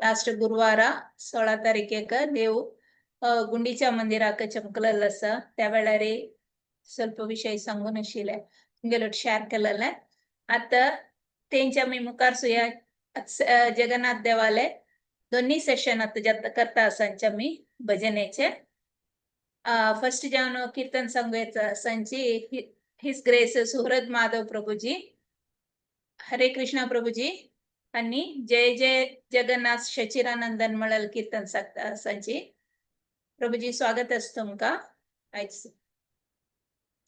Last गुरुवार 16 तारीखेक देव गुंडीच्या मंदिराक चमकलेलो आसा त्या वेळार ಸ್ವಲ್ಪ विषय सांगून आशिल्ले तुमगेलो शेअर केलेले आता तेंच्या मी मुखार सुया जगन्नाथ देवाले दोन्ही सेशन आता करता आसांचे मी भजनेचे फर्स्ट जावन कीर्तन सांगूया सांची हिज ग्रेस सुहृद माधव प्रभुजी हरे कृष्णा प्रभुजी आणि जय जय जगन्नाथ शचिरानंदन मळल कीर्तन सांगता सांची प्रभुजी स्वागत असतं तुमका आयज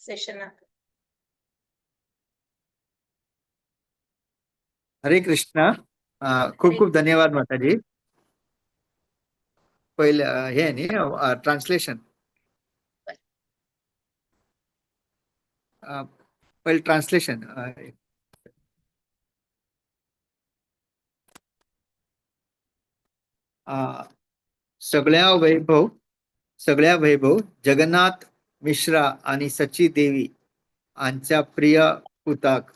सेशनाक हरे कृष्णा खूप खूप धन्यवाद माताजी पहिले हे नी ट्रान्सलेशन पहिले ट्रान्सलेशन सगळ्या वैभव जगन्नाथ मिश्रा आणि सची देवी यांच्या प्रिय पुताक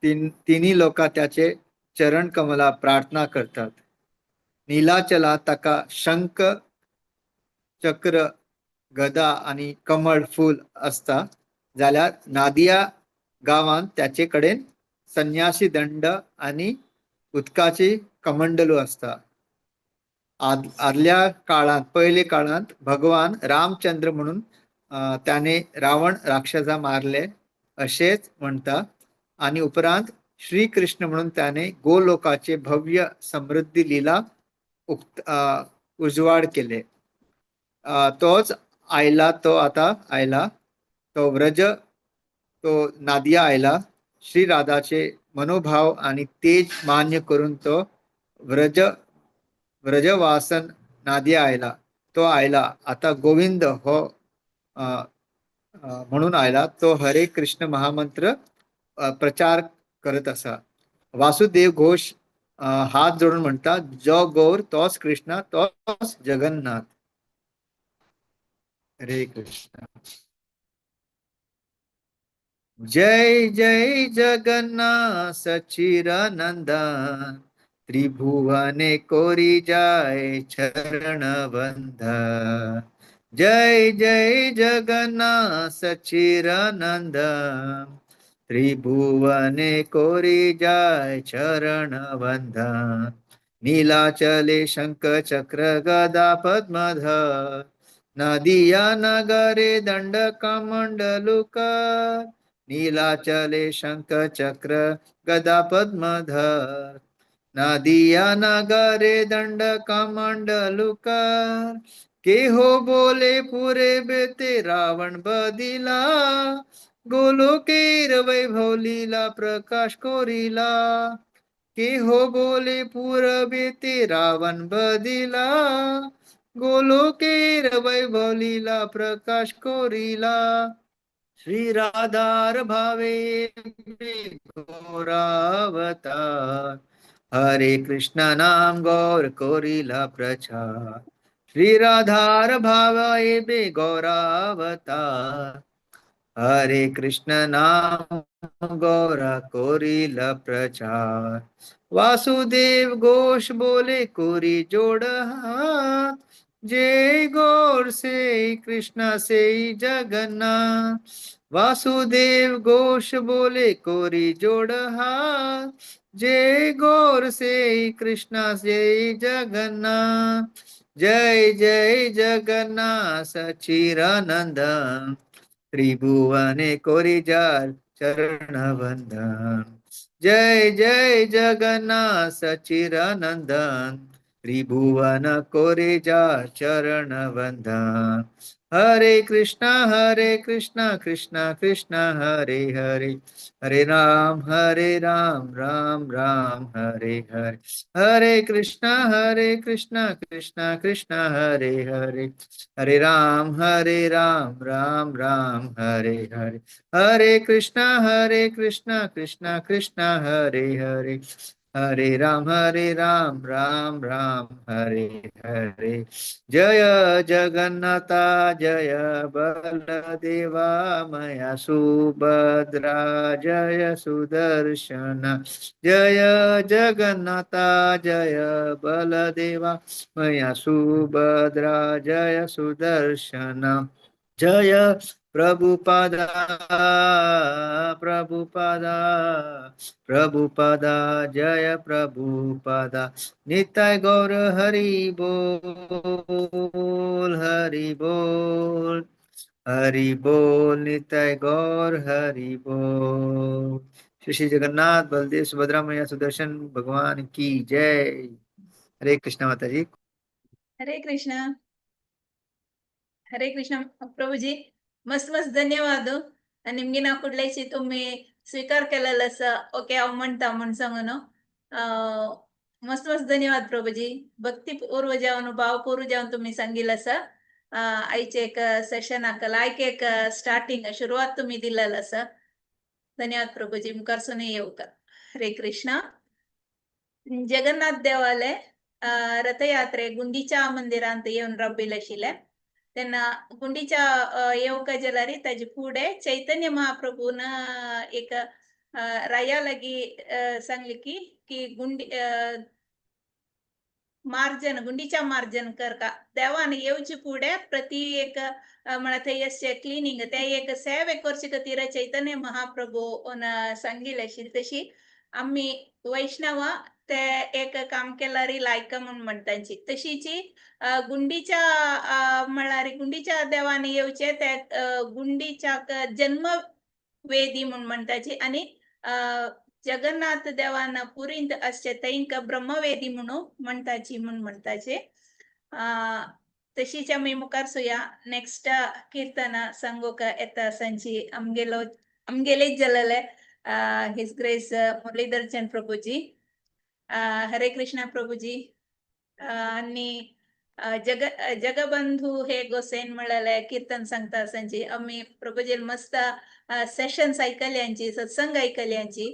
तिन्ही लोक त्याचे चरण कमला प्रार्थना करतात नीलाचला तका शंख चक्र गदा आणि कमळ फूल असता जाल्यार नादिया गावात त्याचेकडे संन्यासी दंड आणि उदकाची कमंडलू असता आदल्या काळात पहिले काळात भगवान रामचंद्र म्हणून त्याने रावण राक्षसा मारले असेच म्हणता आणि उपरांत श्रीकृष्ण म्हणून त्याने गोलोकाचे भव्य समृद्धी लीला उजवाड केले तोच आयला तो व्रज तो नादिया आयला श्री राधाचे मनोभाव आणि तेज मान्य करून तो व्रजवासन नादिया आयला तो आयला आता गोविंद हो म्हणून आयला तो हरे कृष्ण महामंत्र प्रचार करत असा वासुदेव घोष हात जोडून म्हणतात जो गौर तोच कृष्ण तोच जगन्नाथ हरे कृष्ण जय जय जगन्नाथ सचिरानंदन त्रिभुवने कोरी जाय चरण बंधन जय जय जगन्नाथ सचिरानंदन त्रिभुवने कोरी जाय चरण बंधन नीलाचले शंख चक्र गदा पद्मधर नदिया नगरे दंड कमंडलुकर नीलाचले शंख चक्र गदा पद्मधर नदिया नगरे दंड कमंडलुकर के हो बोले पूरे बेते रावण बदिला गोलोकेर वैभव लीला प्रकाश कोरिला के हो बोले पूरबे ते रावण बदिला गोलोकेर वैभव लीला प्रकाश कोरिला श्री राधार भावे घोरावतार हरे कृष्ण नाम गौर कोरिला प्रचार श्री राधार भावे बे गौरावतार हरे कृष्ण नाम गौरा कोरिला प्रचार वासुदेव घोष बोले कोरी जोड़ हाथ जय गौर से कृष्ण से जगन्नाथ वासुदेव घोष बोले कोरी जोड़ हाथ जय गौर से कृष्ण से जगन्नाथ जय जय जगन्नाथ सचिरानंदन त्रिभुवने कोरी जार चरण बंधन जय जय जगन्नाथ सचिरानंदन त्रिभुवन कोरे जार चरण बंधन हरे कृष्णा कृष्णा कृष्णा हरे हरे हरे राम राम राम हरे हरे हरे कृष्णा कृष्णा कृष्णा हरे हरे हरे राम राम राम हरे हरे हरे कृष्णा कृष्णा कृष्णा हरे हरे हरे राम राम राम हरे हरे। जय जगन्नाथा जय बलदेवा मया सुभद्रा जय सुदर्शन। जय जगन्नाथा जय बलदेवा मया सुभद्रा जय सुदर्शन। जय प्रभुपादा प्रभुपादा प्रभुपादा जय प्रभुपादा। निताय गौर हरि बोल हरि बोल हरि बोल। निताय गौर हरि बोल। श्री श्री जगन्नाथ बलदेव सुभद्रा मैया सुदर्शन भगवान की जय। हरे कृष्णा माता जी। हरे कृष्ण हरे कृष्ण प्रभूजी मस्त मस्त धन्यवाद निम्गे ना कुठल्याशी तुम्ही स्वीकार केलेला असा ओके हांव म्हणटा म्हण सांगून मस्त मस्त धन्यवाद प्रभूजी भक्तीपूर्व जावन भावपूर्व जावन तुम्ही सांगितलं असा आईचे एक सेशन आकला आयक एक स्टार्टिंग सुरुवात तुम्ही दिलेलं असा धन्यवाद प्रभूजी मुखारसून येऊ का हरे कृष्णा जगन्नाथ देवालय रथयात्रे गुंडीच्या मंदिरांत येऊन रबिल आशिल्ले तेन्ना गुंडीच्या येवका जाल्यार ताजे फुडें चैतन्य महाप्रभून एक राया लागीं सांगले की गुंडी मार्जन गुंडीच्या मार्जन करका देवान येवचे फुडें प्रति एक म्हळ्यार थंय अशें क्लिनींग ते एक सेवे करचे खातीर चैतन्य महाप्रभू सांगिल्ले आशिल्ली तशी आमी वैष्णवा ते एक काम केल्यार लायका म्हूण म्हणटाची तशीची गुंडीच्या म्हळ्यार गुंडीच्या देवान येवचे ते गुंडीच्या जन्म वेदी म्हूण म्हणटाची आनी जगन्नाथ देवान पुरींत असचे तेंक ब्रह्मवेदी म्हणून म्हणटाची म्हूण म्हणटाचे तशीच आमी मुखार सुया नेक्स्ट कीर्तन सांगूक येता सांची आमगेलेच जालेले हिज ग्रेस मुरलीधरचंद प्रभूजी हरे कृष्णा प्रभूजी आनी जगबंधू हे गोसेन म्हळ्यार कीर्तन सांगता सांची आमी प्रभूजी मस्त सेशन्स आयकल्यांची सत्संग आयकल्यांची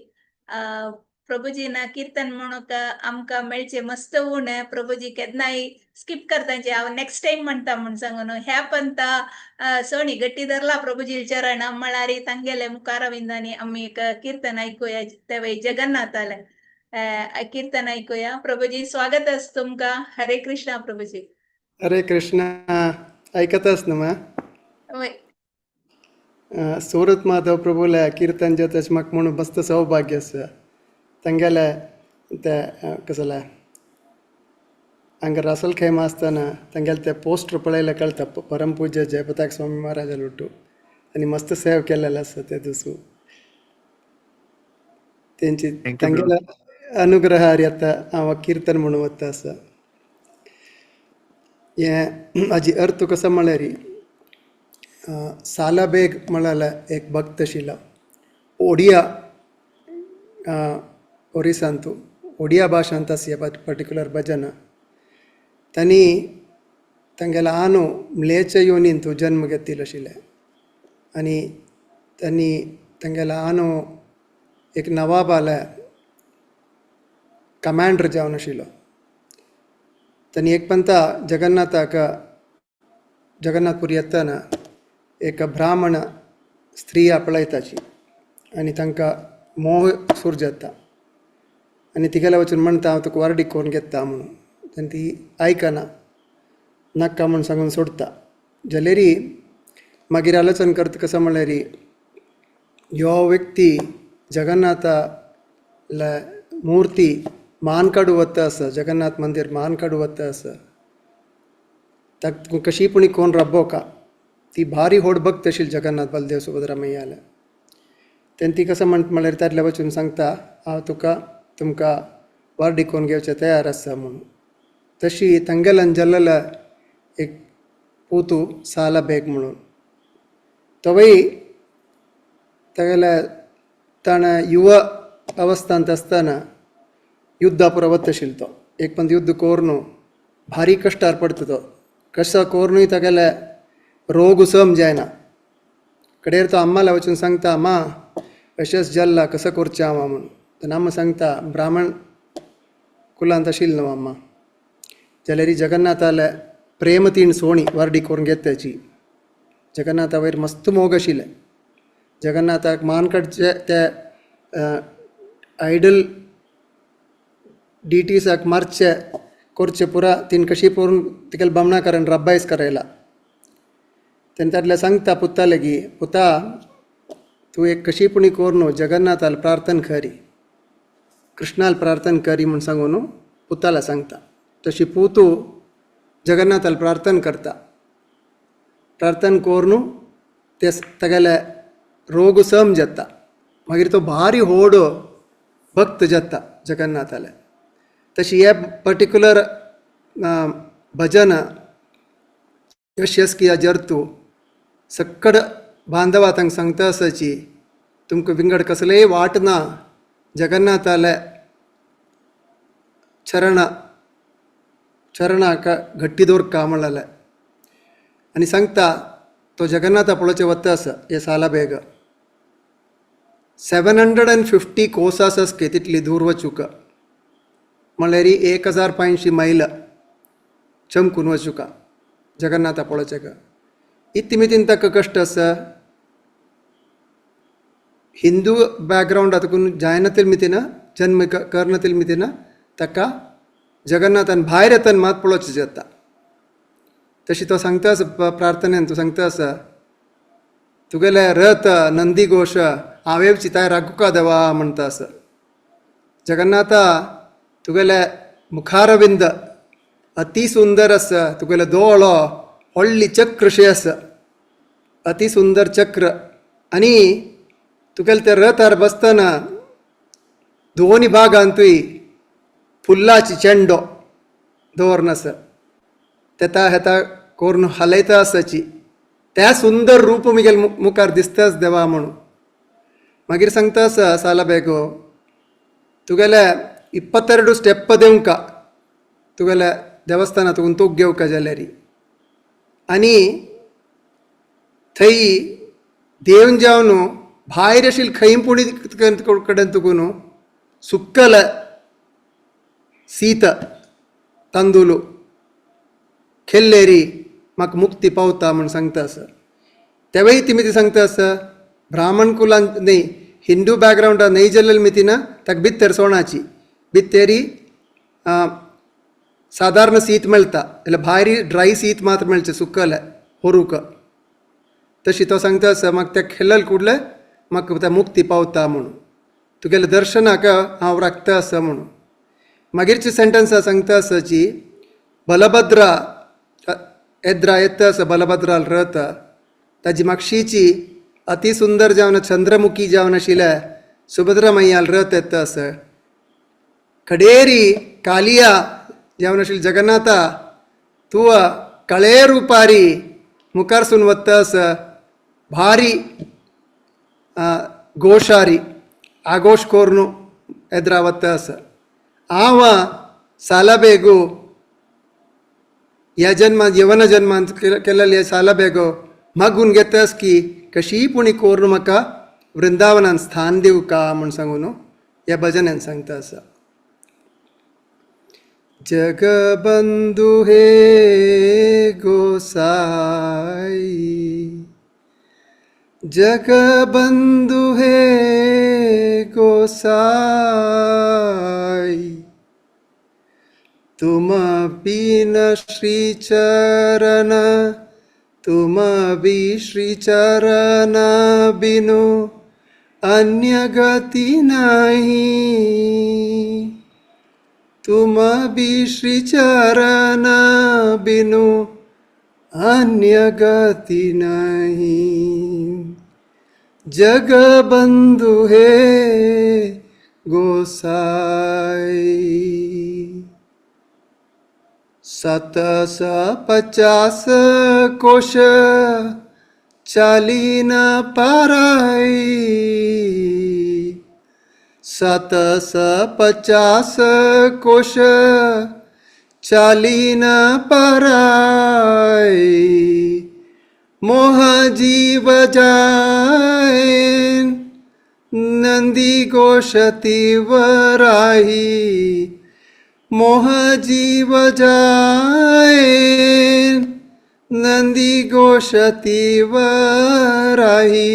प्रभूजीना कीर्तन म्हणूक आमकां मेळचे मस्त उण प्रभूजी केन्नाय स्किप करतांचे हांव नेक्स्ट टाइम म्हणटा म्हूण सांगून ह्या पंथा सोणी गट्टी धरला प्रभूजी चरण म्हळ्यार तांगेले मुखारविंदांनी आमी एक कीर्तन आयकुया ते वेळी जगन्नाथाले कीर्तन आयकुया प्रभूजी स्वागत आस तुमकां हरे कृष्णा प्रभूजी हरे कृष्णा ऐकतास न्हू होय सूरत माधव प्रभूला कीर्तन जाताच म्हाका म्हणून मस्त सौभाग्य आसा तांगेले ते कसले हांगा रासल खैमा आसतना तांगेले ते पोस्टर पळयले कळटा परमपूज्य जयपताक स्वामी महाराजा लुटू आनी मस्त सेव केलेले आसा ते दिसू तेंची तांगेले अनुग्रहार येता हांव कीर्तन म्हणून वता आसा हे हाजी अर्थ कसो म्हळ्यार सालाबेग म्हळ्यार एक भक्त आशिल्लो ओडिया ओरिसांतू ओडिया भाशांत आसा पर्टिक्युलर भजन तांणी तांगेलो आनो म्लेच्या योनींत जन्म घेतिल्लो आशिल्ले आनी तांणी तांगेलो आनो एक नवाबाला कमांडर जावन आशिल्लो तांणी एक पंता जगन्नाथपुरी येताना एक ब्राह्मण स्त्री आपळयताची आनी तांकां मोह सूर जाता आनी तिगेल्या वचून म्हणटा हांव तुका वारडी करून घेता म्हणून आनी ती आयकना नाका म्हूण सांगून सोडता जाल्यार मागीर आलोचन करता कसो म्हळ्यार ह्यो व्यक्ती जगन्नाथा मूर्ती मान काडू वता आसा जगन्नाथ मंदिर मान काडू वता आसा ताका कशी पुणी कोण रब्बोका ती भारी व्हड भक्त आशिल्ली जगन्नाथ बलदेव सुभद्रा मैयाले तेन्ना ती कसो म्हळ्यार तातल्या वचून सांगता हांव तुमकां वारडी कोरून घेवचें तयार आसा म्हणून तशी तांगेल्यान जल्लेला एक पोतू सालाबेग म्हणून तोवय तागेल्या ताणें युवा अवस्थांत आसतना युद्धा वता आशिल्लो तो एक पंत युद्ध कोरून भारी कश्टार पडटा तो कशा कोरूनय तागेले रोग सम जायना कडेर तो अम्माला वचून सांगता अम्मा अशेंच जल्ला कसो करचें हांव म्हणून तेन्ना अम्मा सांगता ब्राह्मण कुलांत आशिल्ली न्हू अम्मा जाल्यार ही जगन्नाथाले प्रेम तीण सोणी वारडी करून घेताची. जगन्नाथा वयर मस्त मोग आशिल्ले. जगन्नाथाक मानकडचे ते आयडल डिटीसाक मारचे करचे पुरा तीन कशी पळोवन तिका बमणा कारण रब्बायस करायला. तेन्ना तातले सांगता पुता लेगी पुता तूं एक कशी पुणी कोर न्हू जगन्नाथाल प्रार्थना करी कृष्णाल प्रार्थना करी म्हूण सांगून न्हू पुताला सांगता. तशी पुतू जगन्नाथाल प्रार्थना करता. प्रार्थना कोर न्हू ते तेगेले रोग सम जाता. मागीर तो भारी व्हड भक्त जाता जगन्नाथाले. तशी हे पर्टिक्युलर भजन यश यस किया जरतू सक्कड बांधवा तांकां सांगता आसाची तुमकां विंगड कसलेय वाट ना जगन्नाथाले चरणाक घट्टी दवरका म्हणलें. आनी सांगता तो जगन्नाथा पळोवचे वता आसा हे साला बेग 750 कोसास आसके तितली दूर वचूका म्हळ्यार 1085 मैल चमकून वचूका जगन्नाथा पळोवचेका. इतली मितीन ताका कश्ट आसा. हिंदू बॅकग्रावंडातून जायनातील मितीन जन्म करनातील मितीन ताका जगन्नाथान भायर येताना मात पळोवचें जाता. तशी तो सांगता आसा प्रार्थनेन तो सांगता आसा तुगेले रथ नंदी घोश हांवें चिताय राखुका देवा म्हणटा आसा. जगन्नाथा तुगेले मुखारविंद अति सुंदर आसा. तुगेलो दोळो व्हडली चक्रशी आसा अति सुंदर चक्र. आनी तुगेले ते रथार बसतना दोनी भागान तुवें फुल्लाची चेंडो दवरन आसा. तेता हेता करून हालयता आसाची त्या सुंदर रूप मुगेल मुखार दिसताच देवा म्हणून. मागीर सांगता आसा साला बेगो तुगेले 22 स्टेप देवका तुगेले देवस्थानांतून तूक घेवका जाल्यार. आनी थंय देवन जावन भायर आशिल्ली खंय पुणी कडेन तुका न्हू सुक्कल सीत तांदूळ खेल्लेरी म्हाका मुक्ती पावता म्हूण सांगता आसा. तेवेय ती मिती सांगता आसा ब्राह्मण कुलान न्ही हिंदू बॅकग्रावंडात न्ही जाल्लेली मितीन ताका भितर सोणाची भितरी साधारण सीत मेळटा जाल्यार भायर ड्राय सीत मात्र मेळचें सुकले होरूक. तशी तो सांगता आसा म्हाका तें खेल्लें कुडले म्हाका तें मुक्ती पावता म्हणून तुगेल्या दर्शनाक हांव राखता आसा म्हणून. मागीरची सेंटन्स सांगता आसाची बलभद्रा येद्रा येता आसा बलभद्राल रथ ताजी मागशीची अति सुंदर जावन चंद्रमुखी जावन आशिल्ल्या सुभद्रा मैयाल रथ येता आसा. कडेरी कालिया जावन आशिल्ली जगन्नाथा तूं कळे रुपारी मुखारसून वता आसा भारी घोशारी आगोश कोरून येद्रा वता आसा. हांव साला बेगो ह्या जन्मांत यवन जन्मांत केलेले साला बेगो मागून घेतास की कशी पुणी कोरून म्हाका वृंदावनान स्थान दिवका म्हूण सांगून ह्या भजनान सांगता आसा. जगबंधु हे गोसाई जगबंधु हे गोसाई तुम बिन श्री चरण तुम भी श्री चरण बिनु अन्य गति नहीं तुम भी श्री चरण बिनु अन्य गति नहीं जगबंधु हे गोसाई 750 कोश चालीन पाराई 750 कोश चालीन पाराई मोह जीव जाए नंदी घोष तीवराही मोह जीव जाए नंदी गोषतीव राही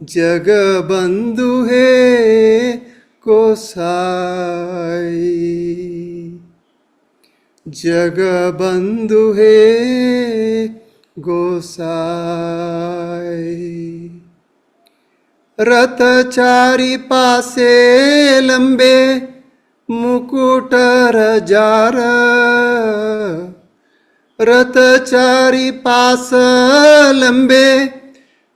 जग बंधु हे गोसाई जग बंधु हे गोसाई रथ चारी पासे लंबे मुकुट रजार रथ चारी पास लंबे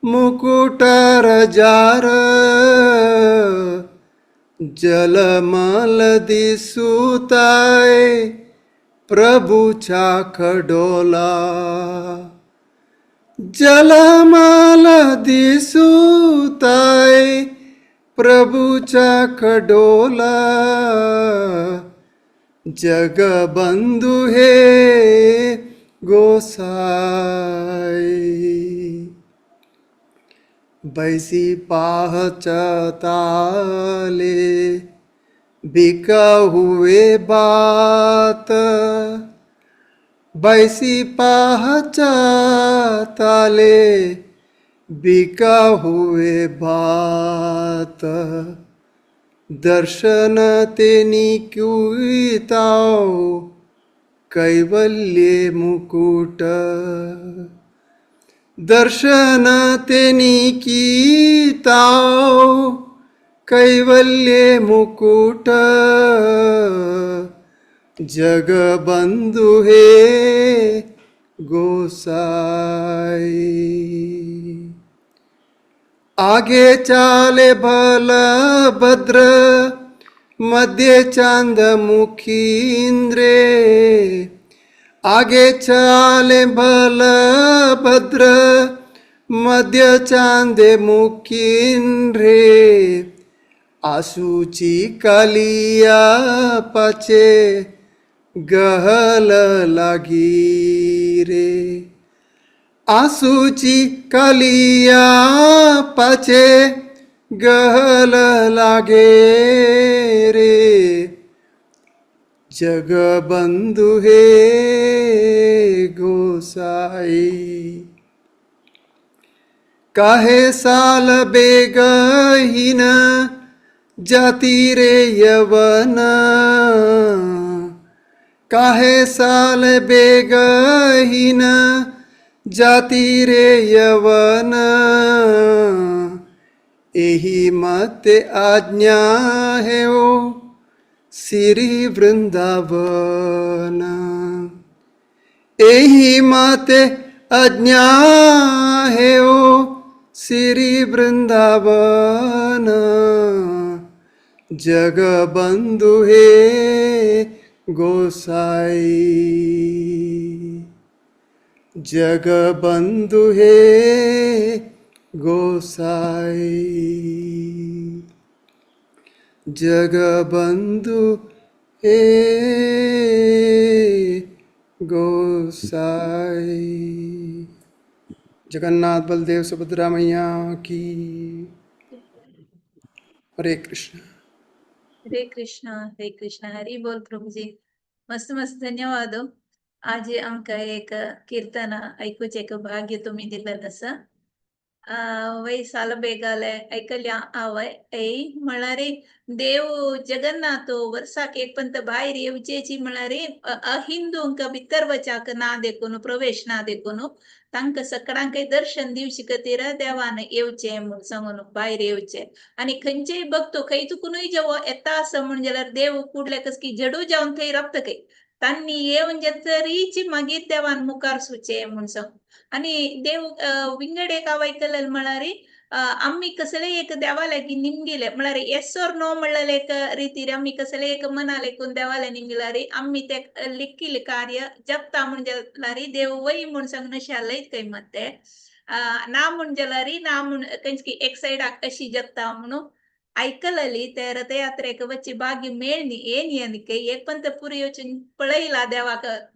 मुकुट रजार जलमल दिसुताय प्रभूचा खडोला जलमल दिसुताय प्रभूचा खडोला जग बंधु हे गोसाई बैसी पाहचताले बिका हुए बात बैसी पाहचताले बिका हुए बात दर्शन तेनी क्युताओ कैवल्ये मुकुट दर्शन तेनी कीताओ कैवल्ये मुकुट जग बंधु हे गोसाई आगे चाले भल भद्र मध्य चांद मुखींद्रे आगे चाले भल भद्र मध्य चांदे मुखींद्रे आसूची कालिया पाचे गहल लागी रे आसूची कालिया पाचे गहल लागे रे जग बंधु हे गोसाई काहे साल बेगहीन जाती रे यवन काहे साल बेगहीन जाती रे यवन एही मते आज्ञा है ओ श्री वृंदावन एही मते आज्ञा है ओ श्री वृंदावन जग बंधु हे गोसाई जग बंधु हे गोसाई जग बंधु हे गोसाई जगन्नाथ बलदेव सुभद्रा मैया की हरे कृष्ण हरे कृष्ण हरी बोल प्रभुजी मस्त मस्त धन्यवाद आज आमका एक कीर्तन ऐकूचे भाग्य तुम्ही दिलं तसं वय साल बेगाले ऐकल्या आवय ऐ म्हणारे देव जगन्नाथ वर्षाक एक पंत बाहेर येवचेची म्हणारे अहिंदूंक भितर वचाक ना देखून प्रवेश ना देखून तांक सगळ्यांक दर्शन दिवशी खातीर देवान येवचे म्हणून सांगून बाहेर येवचे आणि खंयचेय बघतो खंय चुकूनय जेव्हा येता असं म्हणजे जाल्यार देव कुडले कस की जडू जावन थंय राबता काय तांनी येवन तरीची मागीर देवान मुखार सुचे म्हणून सांग आणि देव विंगड एक आवयकल म्हळ्यार आम्ही कसले एक देवाला की निमगिले म्हळ्यार येस और नो म्हणलें एक रीतीर आम्ही कसले एक मना लेकून देवाला निमगिल्यार आम्ही ते लिखिले कार्य जपता म्हणजे देव वय म्हूण सांगून शालयत काही मत ते ना म्हूण जाल्यार ना म्हूण खंयची एक सायडाक अशी जपता म्हणून ऐकलली ते रथयात्रेक वच्ची भाग्य मेळनी ಏನ್ ಏನಕ್ಕೆ एक पंत पुरी वचून पळयला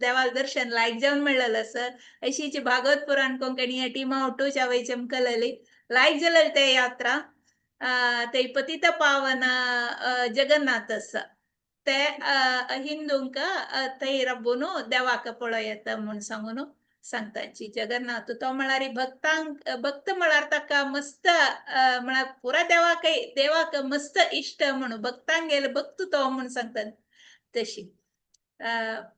देवाल दर्शन लायक जावन म्हणलेलं सर अशीची भागवत पुराण कोंकणी टीमा उठूच्या वय चमकलली लायक जाल्यार ते यात्रा ते पतित पावन जगन्नाथ ते हिंदूंक थंय रब्बून देवाक पळयत म्हूण सांगून सांगताची जगन्नाथ तो म्हळ्यार भक्त म्हळ्यार ताका मस्त म्हळ्यार पुरा देवाक मस्त इष्ट म्हणून भक्तांक गेले भक्त तो म्हूण सांगतात तशी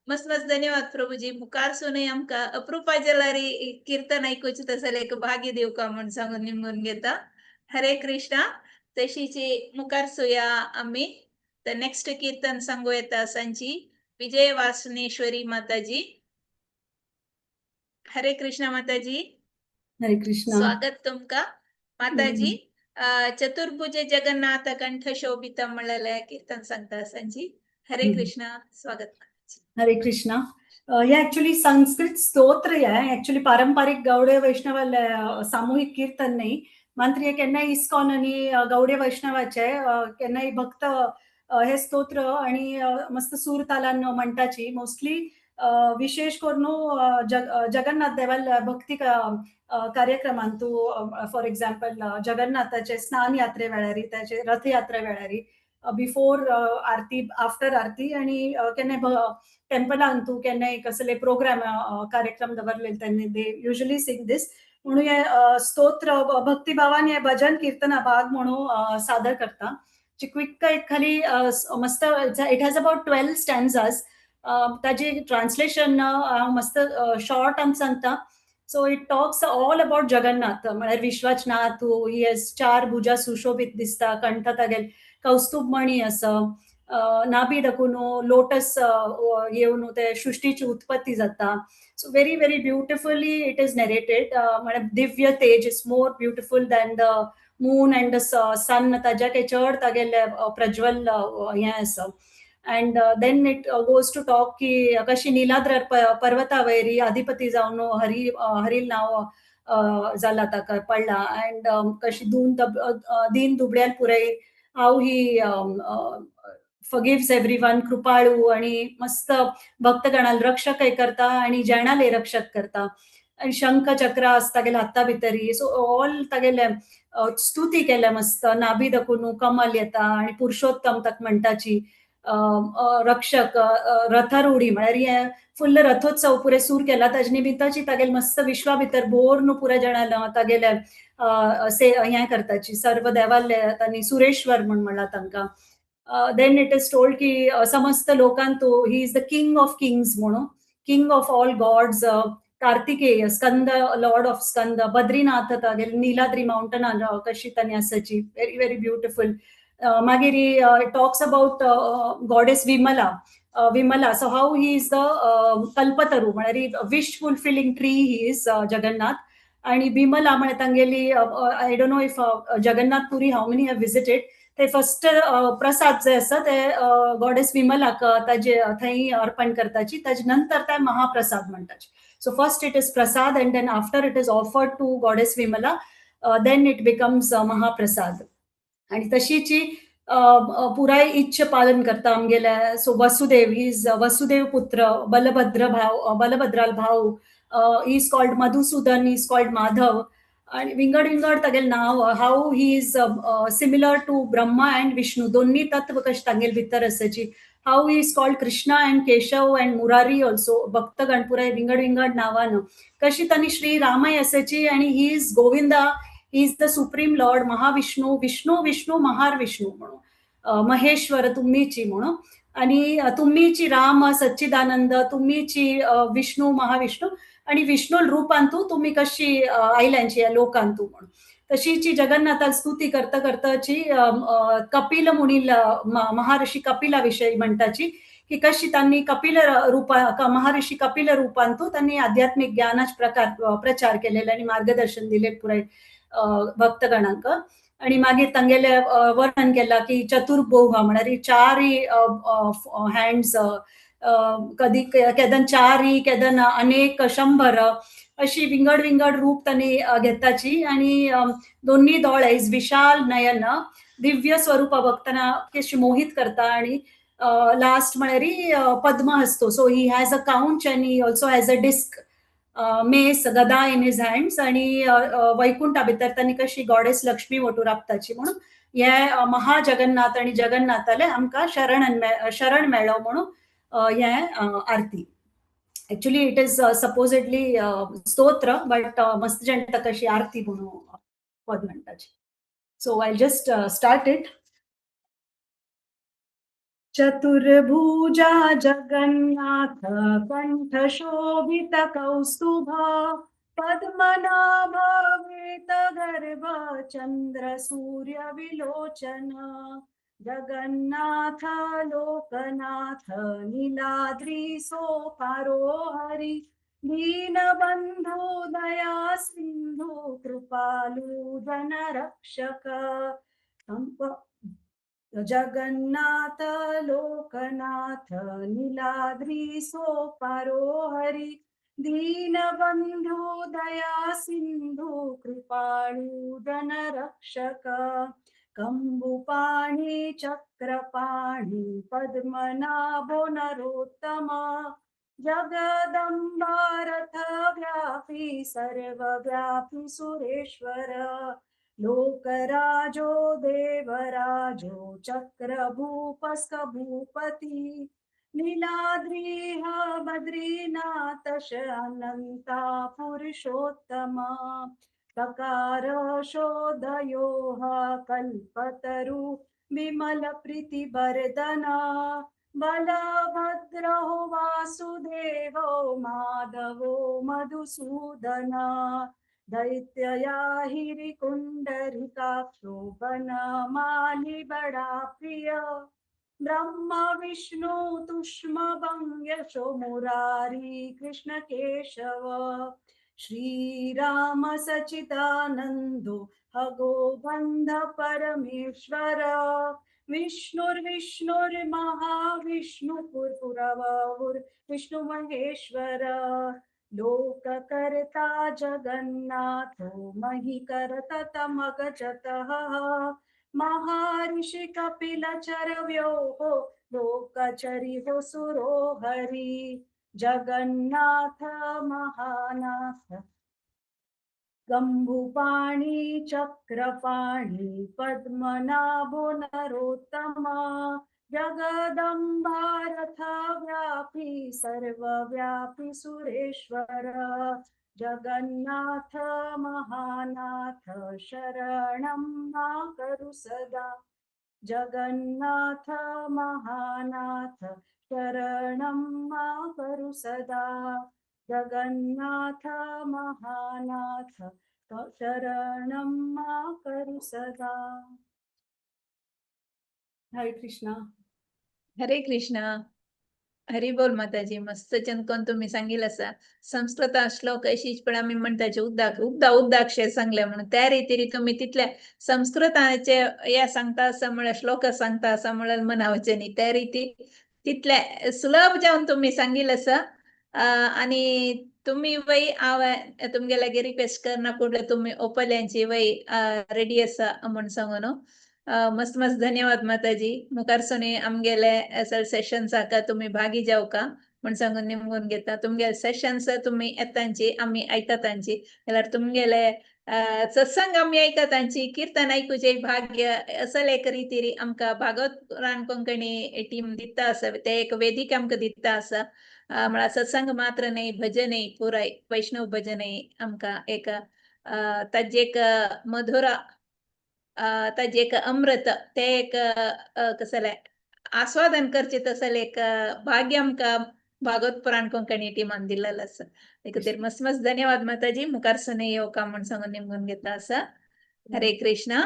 मस्त मस्त धन्यवाद प्रभूजी मुखार सुनय आमकां अप्रुपा जलारी कीर्तन ऐकूचे तसं एक भागी दिवका म्हणून सांगून निमून घेता हरे कृष्णा तशीची मुखार सुया आम्ही तर नेक्स्ट कीर्तन सांगू येता सांची विजय वासनेश्वरी माताजी हरे कृष्णा माताजी हरे कृष्णा स्वागत तुमका माताजी चतुर्भुज जगन्नाथ कंठ शोभित म्हणलेले कीर्तन सांगता सांची हरे कृष्णा स्वागत हरे कृष्णा हे ऍक्च्युली संस्कृत स्तोत्र आहे ऍक्च्युली पारंपरिक गौडे वैष्णव सामूहिक कीर्तन नाही मात्र हे केन्नाय इस्कॉन आणि गौडे वैष्णवाचे केन्नाय भक्त हे स्तोत्र आणि मस्त सूर तालान म्हणटाची मोस्टली विशेष करून जगन्नाथ देवाल भक्ती कार्यक्रमान तू फॉर एक्झाम्पल जगन्नाथाचे स्नान यात्रे वेळारी त्याचे रथयात्रे वेळारी बिफोर आरती आफ्टर आरती आणि केन्नाय टेम्पलान तू केन्नाय कसले प्रोग्राम कार्यक्रम दवरले त्यांनी दे युजली सिंग दिस म्हणून हे स्तोत्र भक्तिभावान हे भजन कीर्तना भाग म्हणून सादर करता जी क्विक एक खाली मस्त इट हॅज अबाउट 12 स्टॅन्झास ताजी ट्रान्सलेशन मस्त शॉर्ट आम सांगता so it talks all about Jagannath म्हळ्यार विश्वाच नाथ ही हेज 4 भुजा सुशोभित दिसता कंठ तागेल कौस्तुभ मणी आसा नाभी दाखून लोटस येवन ते सृष्टीची उत्पत्ती जाता so very very beautifully it is narrated म्हळ्यार दिव्य तेज is more beautiful than the moon and the sun ताज्या चड तागेले प्रज्वल हें आसा and then it goes to talk की कशी निलाद्र पर्वता वयरी अधिपती जावन हरील नाव जाला ताका पडला अँड कशी दीन दुबळ्याल पुराय हाऊ ही forgives everyone कृपाळू आणि मस्त भक्तगणाल रक्षक करता आणि जैनाले रक्षक करता आणि शंख चक्र आसता गेले हाता भितरी सो ऑल तागेले स्तुती केल्या मस्त नाभी दाखून कमल येता आणि पुरुषोत्तम तक म्हणटाची रक्षक रथारूढी म्हळ्यार हे फुल्ल रथोत्सव पुरे सूर केला ताजे निमित्ताची तागेले मस्त विश्वा भितर बोर्न पुरे जाणां तागेले हें करताची सर्व देवाले तांणी सुरेश्वर म्हणला तांकां देन इट इज टोल्ड की समस्त लोकांत तो he is the king of kings म्हणून king of all gods Kartikeya Skanda lord of Skanda Badrinath तागेले नीलाद्री माउंटनान कशी तांणी आसाची व्हेरी व्हेरी ब्युटिफुल मागीर talks about goddess Vimala so how he is the Kalpataru म्हळ्यार wish fulfilling tree he is Jagannath आणि विमला म्हळ्यार तांगेली I don't know if Jagannath Puri how many have visited ते फर्स्ट प्रसाद जे आसा ते गॉडेस विमलाक ताजे थंय अर्पण करताची ताजे नंतर ते महाप्रसाद म्हणटाचे so first it is prasad and then after it is offered to goddess Vimala then it becomes mahaprasad आणि तशीची पुराय इच्छा पालन करता आमगेले सो वसुदेव इज वसुदेव पुत्र बलभद्राल भाऊ is called Madhusudan is called Madhav आणि विंगड तागेल नाव how he is similar to Brahma and Vishnu दोन्ही तत्व कशी तांगेल भितर आसाची how he is called Krishna and Keshav and Murari also भक्तगण पुराय विंगड नावान कशी तांणी श्री रामय आसाची आणि he is Govinda he is the supreme Lord Mahavishnu Vishnu Mahar Vishnu म्हणून महेश्वर तुम्हीची म्हणून आणि तुम्हीची राम सच्चिदानंद तुम्हीची विष्णू महाविष्णू आणि विष्णू रूपांतू तुम्ही कशी आयल्यांची लोकांतू म्हणून तशीची जगन्नाथाल स्तुती करताची कपिल मुनील महर्षी कपिला विषयी म्हणटाची की कशी त्यांनी कपिल महर्षी कपिल रूपांतू त्यांनी आध्यात्मिक ज्ञानाचे प्रचार केलेले आणि मार्गदर्शन दिले पुराय भक्तगणांक आणि मागीर तांगेले वर्णन केला की चतुर्भुज म्हळ्यार 4 हँड्स कधी केदन 4 केदन अनेक 100 अशी विंगड रूप त्यांनी घेताची आणि दोन्ही दोळे विशाल नयन दिव्य स्वरूप भक्तांना कशी मोहित करता आणि लास्ट म्हळ्यार पद्म असतो so he has a conch and he also has a disc mace gada in his hands आणि वैकुंठा भितर त्यांनी कशी गॉडेस लक्ष्मी वटू राबताची म्हणून हे महाजगन्नाथ आणि जगन्नाथाले आमकां शरण मेळ्ळो म्हणून हे आरती. Actually, it is supposedly stotra, but मस्त जनता कशी आरती म्हणून पद म्हणटाची. So I'll just start it. चतुर्भुजा Jagannath कंठ शोभित कौस्तुभ पद्मनाभ वेत गर्भ चंद्र सूर्य विलोचन जगन्नाथ लोकनाथ नीलाद्री सोपारो हरि दीनबंधु दया सिंधु कृपालु जन रक्षक जगन्नाथ लोकनाथ नीलाद्री सोपारो हरि दीनबंधु दया सिंधु कृपाळु जन रक्षक कंबुपाणि चक्रपाणि पद्मनाभो नरोत्तम जगदम्बारथ व्यापी सर्वव्यापी सुरेश्वर लोकराजो देवराजो चक्रभूपस्क भूपती नीलाद्रीह बद्रीनाथ अनंता पुरुषोत्तम ककार शोधयोः कल्पतरु विमल प्रीतिवर्धना बलभद्रो वासुदेवो माधवो मधुसूदना दैत्यया हिरिकुण्डरिकाक्षो वनमाली बडा प्रिय ब्रह्म विष्णु तुष्मभंग्यशो मुरारी कृष्ण केशव श्रीराम सचिदानन्दो हगो बन्ध परमेश्वर विष्णुर्महाविष्णुपुरपुरवुर् विष्णु महेश्वर लोककर्ता जगन्नाथो महीकर्ता तमगजतः महर्षि कपिल चरव्योः लोकचरिहो सुरो हरि जगन्नाथ महानाथ गंभुपाणि चक्रपाणि पद्मनाभो नरोत्तम जगदम्बारथ व्यापी सर्वव्यापी सुरेश्वर जगन्नाथ महानाथ शरणं मा करु सदा जगन्नाथ महानाथ शरणं मा करु सदा जगन्नाथ महानाथ शरणं मा करु सदा. हरे कृष्णा. हरे कृष्ण. हरी बोल माताजी. मस्त चंदकोन तुम्ही सांगितलं असा संस्कृत श्लोक अशीच पण आम्ही म्हणताचे उद्दाक्षे सांगले म्हणून त्या रीतीने तुम्ही तिथल्या संस्कृताचे या सांगता असं म्हणून श्लोक सांगता असं म्हणून म्हणावचे नाही त्या रीती तिथल्या सुलभ जाऊन तुम्ही सांगितलं असं आणि तुम्ही वय तुमगे लागे रिक्वेस्ट करना पुढे तुम्ही ओपल्यांची वय रेडी असा म्हणून सांगून मस्त मस्त धन्यवाद माताजी. मुखार सोनी आमगेले सेशन्स आका तुम्ही भागी जाऊ का म्हण सांगून निमगून घेता तुमगे सेशन्स तुम्ही येतांची आम्ही ऐकतांची जाल्यार तुमगेले सत्संग आम्ही ऐकतांची कीर्तन ऐकूचे भाग्य असल एक रितीरी आमकां भागवत पुराण कोंकणी टीम दिता आसा ते एक वेदिक आमकां दिता आसा म्हळ्यार सत्संग मात्र नाही भजनय पुराय वैष्णव भजनय आमकां एक ताजे एक मधुरा ताजे एक अमृत ते एक कसले आस्वादन करचे तसल एक भाग्य आमकां भागवत पुराण कोंकणी टीमान दिलेलं आसा. एक मस्त मस्त धन्यवाद माताजी. मुखार सुने येऊ का म्हण सांगून निमगून घेता आसा. हरे कृष्ण.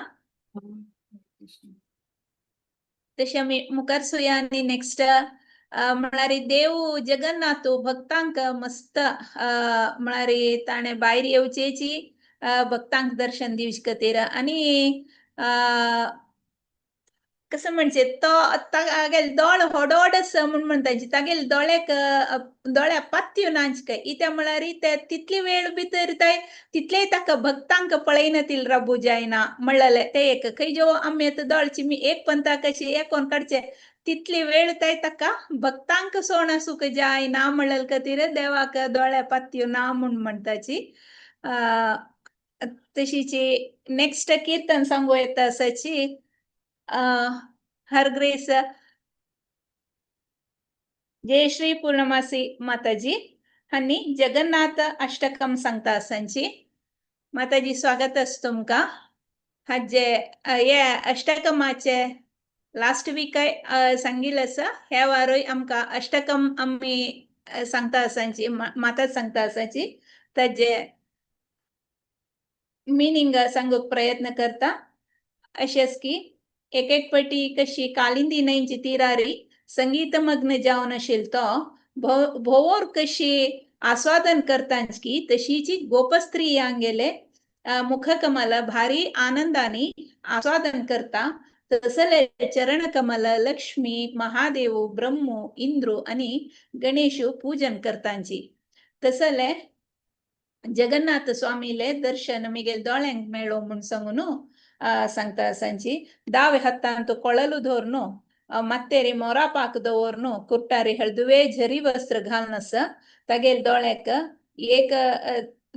तशें आमी मुखार सुया आनी नेक्स्ट म्हळ्यार देव जगन्नाथ भक्तांक मस्त म्हळ्यार ताणें भायर येवचेची भक्तांक दर्शन दिवचे खातीर आणि कसं म्हणजे तो तागेल दोळ होडोड आसा म्हूण म्हणटाची तागेल दोळ्या पात्यो नाच काय इत्या म्हळ्यार ते तितली वेळ भितर तितलेय ताका भक्तांक पळयनातील राबू जायना म्हणलेले ते एक खंयच्यो आमी आतां दोळची मी एक पंथा कशी एकोण काडचे तितली वेळ ताका भक्तांक सोण आसूंक जाय ना म्हणलेले खातीर देवाक दोळ्या पात्यो ना म्हूण म्हणटाची. तशीची नेक्स्ट कीर्तन सांगू येता आसाची हर ग्रेस जयश्री पूर्णमासी माताजी हांनी जगन्नाथ अष्टकम सांगता आसांची माताजी स्वागत आस तुमकां हाजे हे अष्टकमाचे लास्ट वीक सांगिल्लें आसा ह्या वारूय आमकां अष्टकम आमी सांगता आसांची माता सांगता आसांची ताजे मिनींग सांगूक प्रयत्न करता अशेंच की एक एक पाटी कशी कालिंदी न्हंयची तिरारी संगीत मग्न जावन आशिल्लो तो भोवोर कशी आस्वादन करतांची तशीची गोपस्त्री हांगेले मुखकमल भारी आनंदानी आस्वादन करता तसले चरण कमल लक्ष्मी महादेव ब्रह्मो इंद्रो आणि गणेशो पूजन करतांची तसले जगन्नाथ स्वामीले दर्शन मिगेल दोळ्यांक मेळो म्हूण सांगून सांगता आसांची दावे हत्तांत कोळಲು धोरनु मत्तेरी मोरापाक दवरनु कुट्टारी हळदुवे झरी वस्त्र घालून आसा तगेल दोळ्याक एक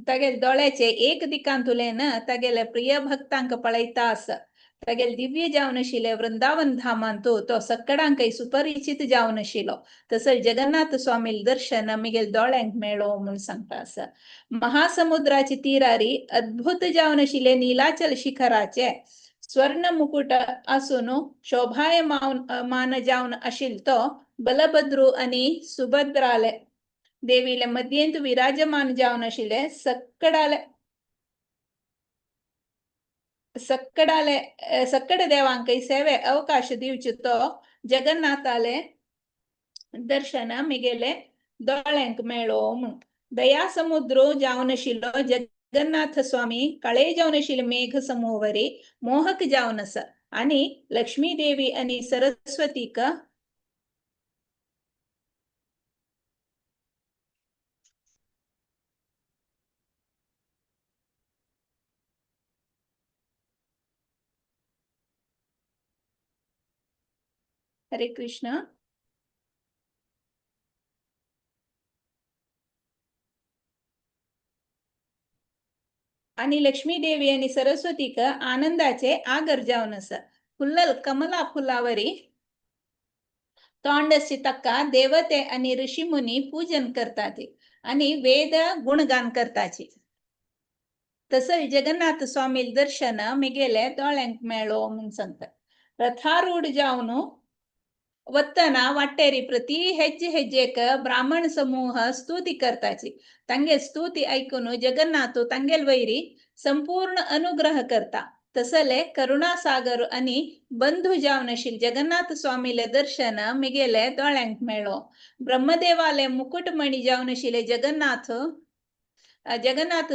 तगेल दोळ्याचे एक दिकांत उलेन तगेले प्रिय भक्तांक पळयता आसा तगेल दिव्य जावन आशिल्ले वृंदावन धामांतू तो सक्कडांकय सुपरिचित जावन आशिल्लो तसले जगन्नाथ स्वामी दर्शन मिगेल दोळ्यांक मेळो म्हूण सांगता आसा महासमुद्राची तिरारी अद्भुत जावन आशिल्ले नीलाचल शिखराचे स्वर्ण मुकुट आसून शोभायमान जावन आशिल्लो तो बलभद्रू आणि सुभद्राले देवीले मध्येंत विराजमान जावन आशिल्ले सक्कड देवांकय सेवे अवकाश दिवचे तो जगन्नाथाले दर्शन मिगेले दोळ्यांक मेळो म्हणून दया समुद्र जावन आशिल्लो जगन्नाथ स्वामी कळे जावन आशिल्ले मेघ समूहवरी मोहक जावन आसा आणि लक्ष्मी देवी आणि सरस्वतीक हरे कृष्ण आणि लक्ष्मी देवी आणि सरस्वतीक आनंदाचे आगर जावन आसा फुल्लल कमला फुलावरी तोंडसी तक्का देवते आणि ऋषी मुनी पूजन करतात आणि वेद गुणगान करताची तसंच जगन्नाथ स्वामी दर्शन मिगेले दोळ्यांक मेळो म्हणून सांगतात रथारूढ जावन वत्तना वाटेरी प्रति ಹೆಜ್ಜೆ ಹೆಜ್ಜೆಕ ब्राह्मण समूह स्तुति करताची तंगे स्तुति ऐकून जगन्नाथ तंगेल वैरी संपूर्ण अनुग्रह करता तसले करुणासागर आणि बंधू जावन आशिल जगन्नाथ स्वामीले दर्शन मिगेले दोळ्यांक मेळो ब्रह्मदेवाले मुकुटमणी जावन आशिले जगन्नाथ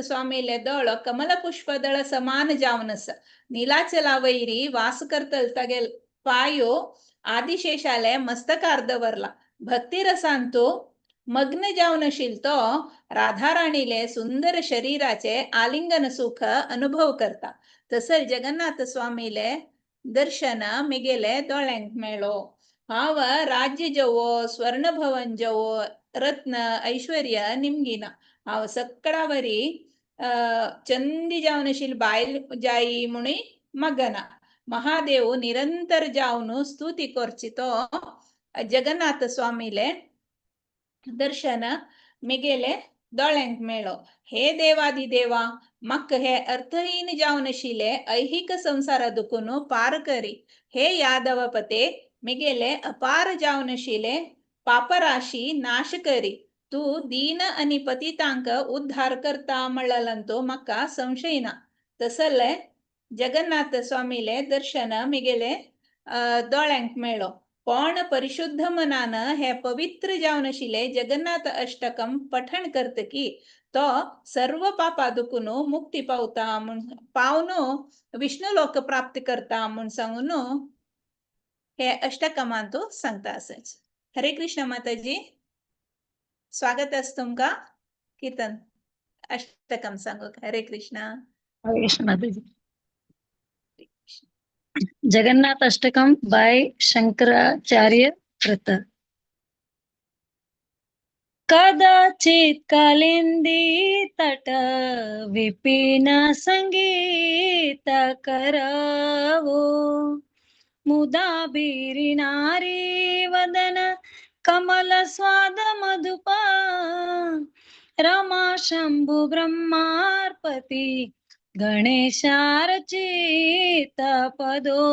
स्वामीले दोळ कमल पुष्पदळ समान जावन आसा नीलाचला वैरी वास करतल तगेल पायो आदिशेषाले मस्तकार दवरला भक्ती रसांतो मग्न जावन आशिल तो राधाराणीले सुंदर शरीराचे आलिंगन सुख अनुभव करता तसर जगन्नाथ स्वामीले दर्शन मिगेले दोळ्यांक मेळो हाव राज्य जवो स्वर्ण भवन जवो रत्न ऐश्वर्य निमगिना हाव सक्कडावरी चंदी जावन आशिल बायल जाई मुणी मगना महादेव निरंतर जावन स्तुति करची तो जगन्नाथ स्वामीले दर्शन मिगेले दोळ्यांक मेळो हे देवादी देवा मक हे अर्थहीन जावन आशिले ऐहिक संसार दुखून पार करी हे यादवपते मिगेले अपार जावन आशिले पापराशी नाश करी तू दीन आणि पतितांक उद्धार करता म्हणलंतो मका संशय ना तसले जगन्नाथ स्वामीले दर्शन मिगेले दोळ्यांक मेळो पण परिशुद्ध मनान हे पवित्र जावन आशिले जगन्नाथ अष्टकम पठण करतकी तो सर्व पापा दुखून मुक्ती पावता म्हूण पावन विष्णू लोक प्राप्त करता म्हूण सांगून हे अष्टकमांत सांगता आसाच हरे कृष्ण माताजी स्वागत आस तुमका कीर्तन अष्टकम सांगूक हरे कृष्ण माताजी जगन्नाथ अष्टकम बाय शंकराचार्य कृत कदाचित कालिंदी तट विपिन संगीत करावो मुदा बीरिनारी वदन कमल स्वाद मधुपा रमा शंभु ब्रह्मार्पती गणेशार्चित पदो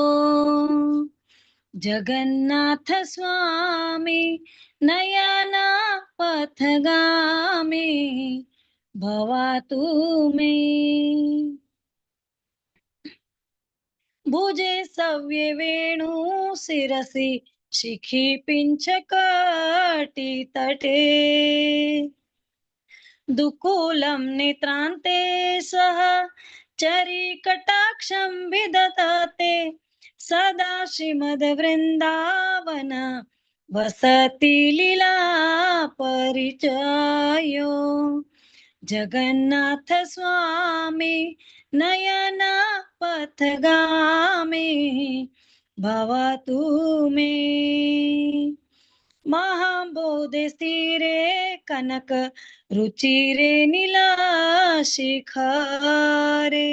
जगन्नाथ स्वामी नयना पथगामी भवातु मे भुजे सव्ये वेणु शिरसि शिखी पिञ्चकटी तटे दुकूलं नेत्रान्ते सह चरिकटाक्षं विदधते सदा श्रीमद्वृन्दावन वसति लीला परिचयो जगन्नाथ स्वामी नयना पथगामी भवतु मे महाबोधे स्थिरे कनक रुचिरे नीला शिखरे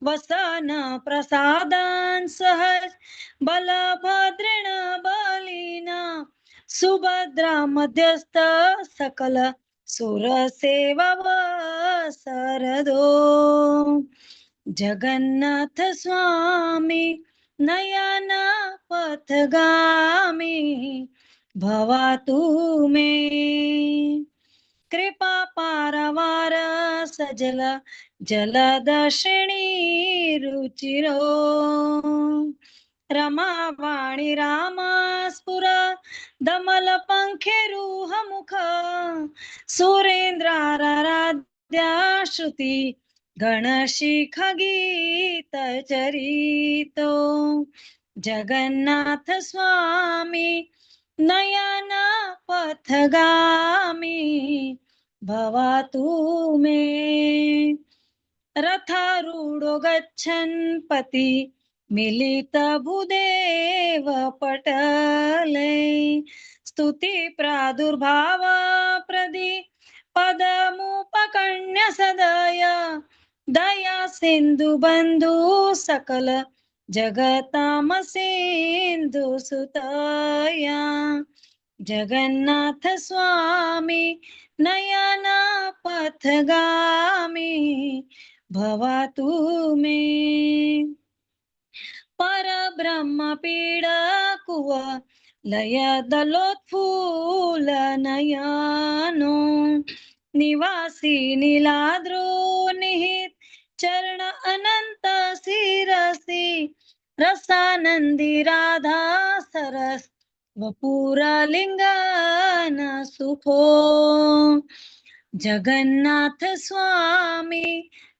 वसन प्रसादान सहज बलभद्रेण बलिना सुभद्रा मध्यस्थ सकल सुरसेवा सरदो जगन्नाथ स्वामी नयना पथगामी भवातु मे कृपा पारवार सजल जलदर्शिणी रुचिरो रमावाणी रामा स्फुर दमल पंखेरुह मुख सुरेंद्राराध्या श्रुती गणशिख गीत चरितो जगन्नाथ स्वामी नयना पथगामी भवातु मे रथारूढो गच्छन् पति मिलित भूदेव पटले स्तुति प्रादुर्भाव प्रदि पदमुपकर्ण्य सदय दया सिंधु बंधु सकल जगताम सिंधु सुतया जगन्नाथ स्वामी नयना पथगामी भवातु मे परब्रह्म पीडकुव लय दलोत्फूल नयनो निवासी नीलाद्रो निहित चरण अनंत शिरसी रसानंदी राधा सरस वपुरा लिंगन सुखो जगन्नाथ स्वामी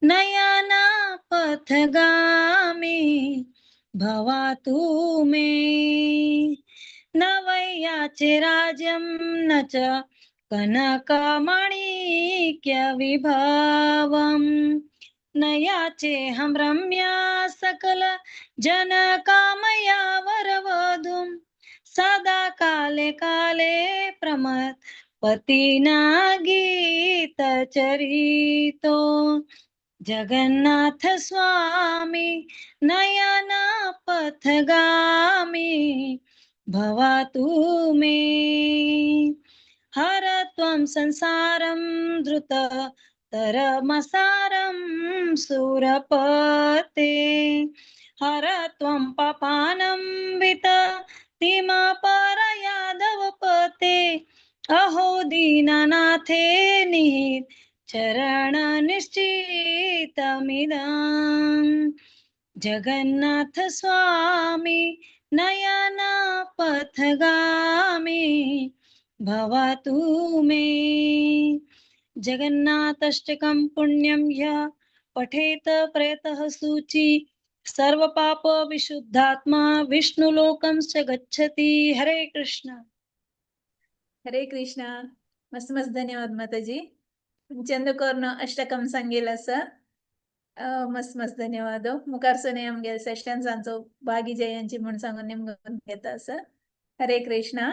नयना पथगामी भवातु मे नवयाचे राज्यं न च कनकमाणिक्य विभवम् न याचे हम रम्या सकल जन कामया वरवधुं सदा काले काले प्रमथ पतिना गीत चरितो जगन्नाथ स्वामी नयना पथगामी भवातु मे हर त्वं संसारं द्रुत तरमसारं सुरपते हर त्वं पापानं वित तिमापर यादवपते अहो दीननाथे निहित चरण निश्चितमिदं जगन्नाथ स्वामी नयना पथगामी भवातु मे जगन्नाथाष्टकं पुण्यं यः पठेत प्रयतः सूची सर्व पाप विशुद्धात्मा विष्णुलोकं च गच्छति हरे कृष्ण मस्त मस्त धन्यवाद माताजी चंदकोरन अष्टकम सांगेल असं मस्त मस्त धन्यवाद मुखारसने आमगे सेशन सांचो भागी जयांची म्हणून सांगून नेमकं घेता असं हरे कृष्ण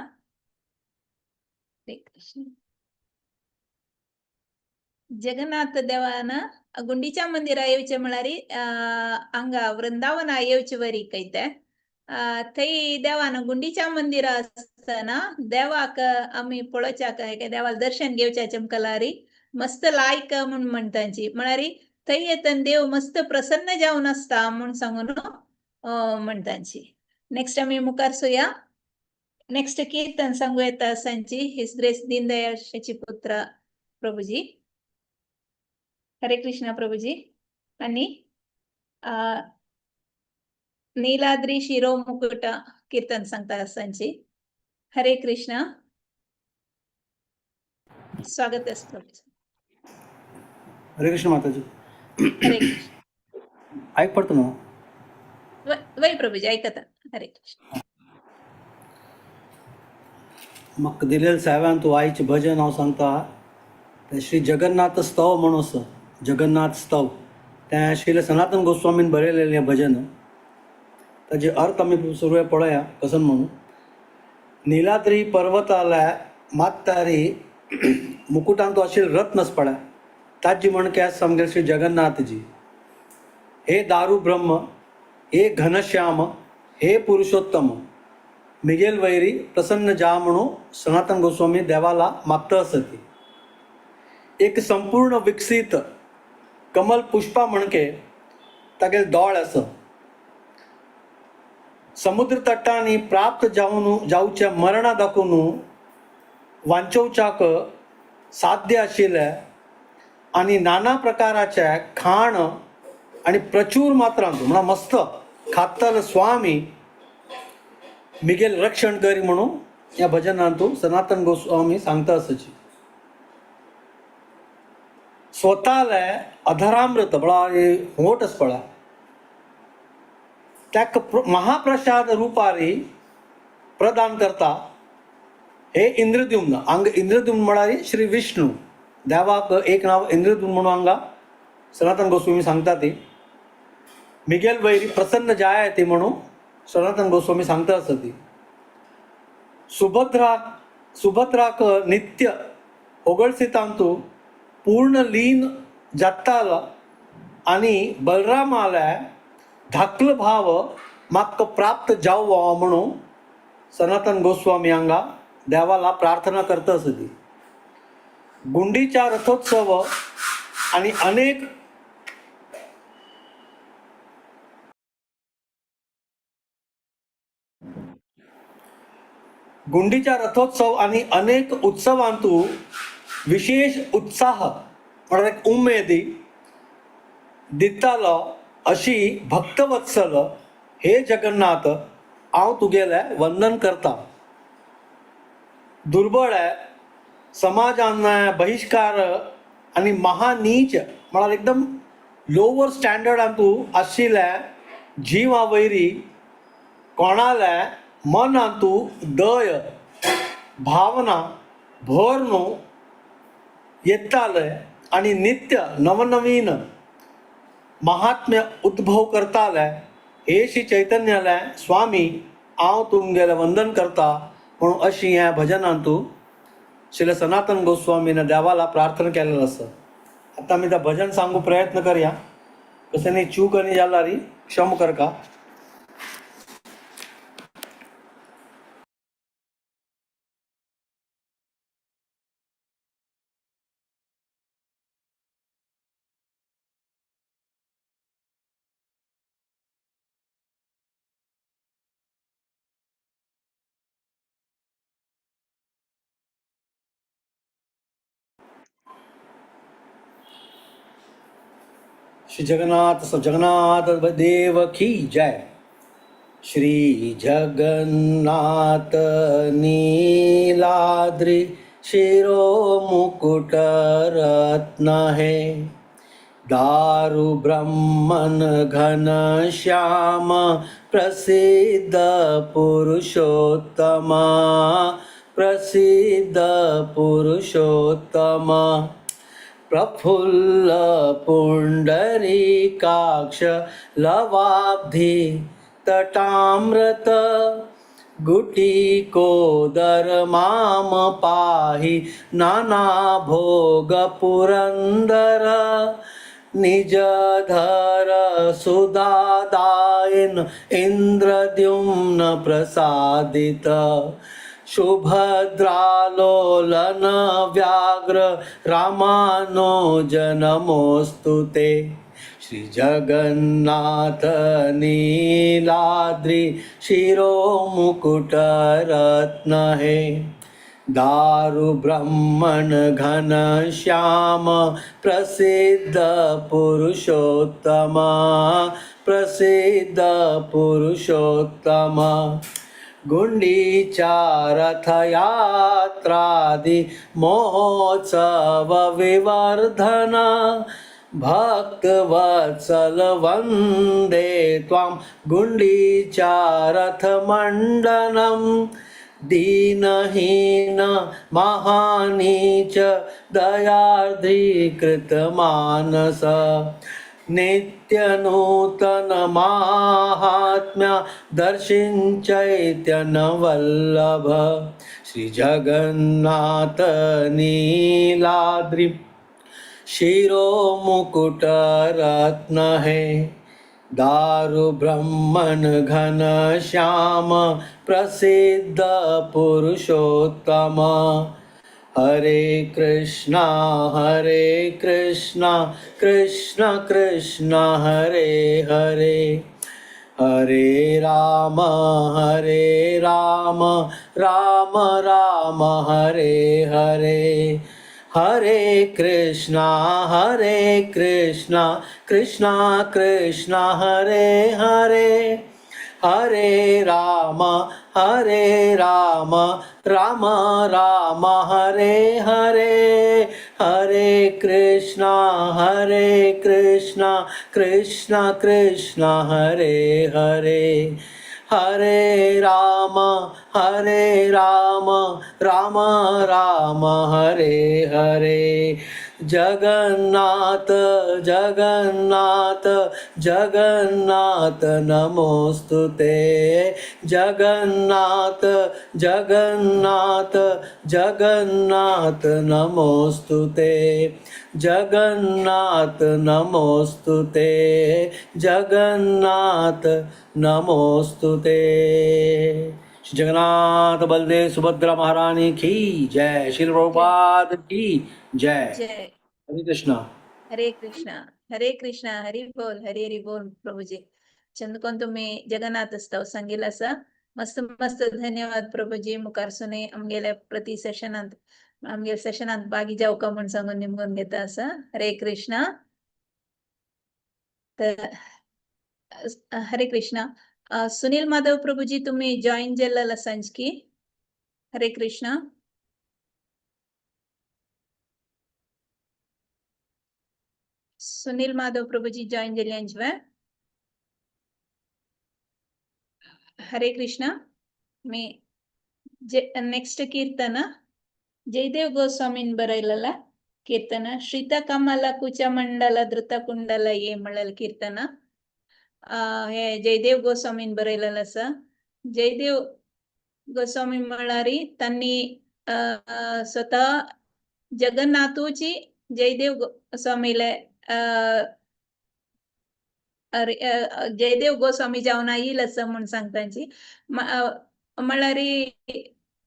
जगन्नाथ देवाना गुंडीच्या मंदिरा येवचे म्हळ्यार हांगा वृंदावन येवचे वरी कैते थंय देवान गुंडीच्या मंदिर असताना देवाक आम्ही पळोवच्याक देवाला दर्शन घेवच्या चमकलारी मस्त लायक म्हूण म्हणटाची म्हळ्यार थंय येतना देव मस्त प्रसन्न जावन आसता म्हूण सांगून म्हणटाची. नेक्स्ट आम्ही मुखार सोया. नेक्स्ट कीर्तन सांगू येता सांची हिज ग्रेस दीनदयाळ शेची पुत्र प्रभुजी. हरे कृष्ण प्रभुजी. आणि नीलाद्री शिरो मुकुट कीर्तन सांगता सांची. हरे कृष्ण. स्वागत आहे प्रभुजी. हरे कृष्ण माताजी. हरे कृष्ण. ऐक पडतो ना. वै प्रभुजी ऐकता. हरे कृष्ण. म्हाका दिलेल्या सेव्यान तूं आयचें भजन हांव सांगता तें श्री जगन्नाथ स्तव म्हणून आसा. जगन्नाथ स्तव तें श्री सनातन गोस्वामीन बरयलेलें हें भजन. ताजे अर्थ आमी सुरवेळ पळोवया कसं म्हणून. नीलाद्री पर्वताल्या मात्तारी मुकुटान तूं आशिल्लें रत्न पळय ताजी म्हणके समगेल श्री जगन्नाथजी. हे दारू ब्रह्म, हे घनश्याम, हे पुरुषोत्तम, मिगेल वैरी प्रसन्न जा म्हणून सनातन गोस्वामी देवाला मागता असती. एक संपूर्ण विकसीत कमल पुष्पा म्हणके तागेले दोळ आसा. समुद्र तटांनी प्राप्त जावच्या मरणा दाखून वांचोवच्याक साध्य आशिल्ले आनी नाना प्रकाराचे खाण आणि प्रचूर मात्रांत म्हणा मस्त खातल स्वामी मिगेल रक्षण करी म्हणून या भजनांतून सनातन गोस्वामी सांगता असची. स्वताले अधरामृत म्हळ्यार होट आस पळय त्याक महाप्रसाद रुपारी प्रदान करता हे इंद्रद्युम्न. हांगा इंद्रद्युम्न म्हळ्यार श्री विष्णू. देवाक एक नांव इंद्रद्युम्न म्हणून हांगा सनातन गोस्वामी सांगता ती. मिगेल वैरी प्रसन्न जाय ती म्हणून सनातन गोस्वामी सांगता आसा ती. सुभद्राक नित्य होगळसितांतू पूर्ण लीन जातालो आनी बलरामाले धाकलो भाव म्हाका प्राप्त जावो म्हणून सनातन गोस्वामी हांगा देवाला प्रार्थना करता आसा ती. गुंडीच्या रथोत्सव आणि अनेक गुंडीच्या रथोत्सव आणि अनेक उत्सवांतू विशेष उत्साह म्हळ्यार एक उमेदी दितालो अशी भक्तवत्सल हे जगन्नाथ हांव तुगेले वंदन करता. दुर्बळे समाजान बहिष्कार आणि महानीच म्हळ्यार एकदम लोवर स्टँडर्डांतू आशिल्ले जिवा वैरी कोणाले मनांतू दय भावना भर न्हू येताले आणि नित्य नवनवीन महात्म्य उद्भव करताले हे श्री चैतन्याले स्वामी हांव तुमगेले वंदन करता म्हणून अशी ह्या भजनांतू श्री सनातन गोस्वामीन देवाला प्रार्थना केलेलो आसा. आतां आमी तें भजन सांगू प्रयत्न करया. कसं न्ही चूक आनी जाल्यार क्षम करका. श्री जगन्नाथ देव की जय. श्री जगन्नाथ नीलाद्रि शिरो मुकुट रत्न है. दारु ब्रह्मन घन श्याम प्रसिद्ध पुरुषोत्तम. प्रसिद्ध पुरुषोत्तम. प्रफुल्ल पुंडरीकाक्ष लवाब्धि तटामृत गुटिकोदर माम पाहि नाना भोग पुरंदर. निजधर सुदादायन इंद्रद्युम्न प्रसादित शुभद्रालोलन व्याघ्र रामानुज नमोस्तुते श्री जगन्नाथ नीलाद्रि शिरो मुकुट रत्न हे दारु ब्रह्मण घन श्याम प्रसिद्ध पुरुषोत्तम प्रसिद्ध पुरुषोत्तम गुंडीचा रथयात्रादि महोत्सव विवर्धन भक्तवत्सल वन्दे त्वां गुंडीचा रथमण्डलम् दीनहीन महानीच दयार्द्रीकृत मानस नित्यनूतन माहात्म्य दर्शिंचैत्यन वल्लभ श्री जगन्नाथ नीलाद्रि शिरो मुकुट रत्न है दारु ब्रह्मण घन श्याम प्रसिद्ध पुरुषोत्तम हरे कृष्णा कृष्ण कृष्ण हरे हरे हरे राम राम राम हरे हरे हरे कृष्णा कृष्ण कृष्ण हरे हरे हरे राम राम राम हरे हरे हरे कृष्णा कृष्ण कृष्ण हरे हरे हरे राम राम राम हरे हरे जगन्नाथ जगन्नाथ जगन्नाथ नमोस्तुते जगन्नाथ जगन्नाथ जगन्नाथ नमोस्तुते जगन्नाथ नमोस्तुते जगन्नाथ नमोस्तुते श्री जगन्नाथ बलदेव सुभद्रा महारानी की जय श्री प्रभुपाद की जय जय हरे कृष्णा हरे कृष्णा हरी बोल प्रभूजी चंदकोन तुम्ही जगन्नाथ स्तव सांगितलं असा मस्त मस्त धन्यवाद प्रभूजी मुखारसुने आमगेल्या प्रति सेशनांत आमगे सेशनांत बागी जाऊ का म्हणून सांगून निमगून घेता असा हरे कृष्णा तर हरे कृष्णा सुनील माधव प्रभूजी तुम्ही जॉईन जेल्ला सांजकी हरे कृष्णा सुनील माधव प्रभुजी जॉइन जेल्यांजवे हरे कृष्णा मी नेक्स्ट कीर्तन जयदेव गोस्वामीन बरयलेला कीर्तन ಶ್ರಿತ ಕಮಲ ಕುಚ ಮಂಡಲ ಧೃತ ಕುಂಡಲ ये म्हणलेलं कीर्तन हे जयदेव गोस्वामीन बरयलेलं आसा जयदेव गोस्वामी म्हळ्यारी त्यांनी स्वतः जगन्नाथोची जयदेव गोस्वामीले जयदेव गोस्वामी जावन येईल असं म्हणून सांगतांची म्हळ्यारी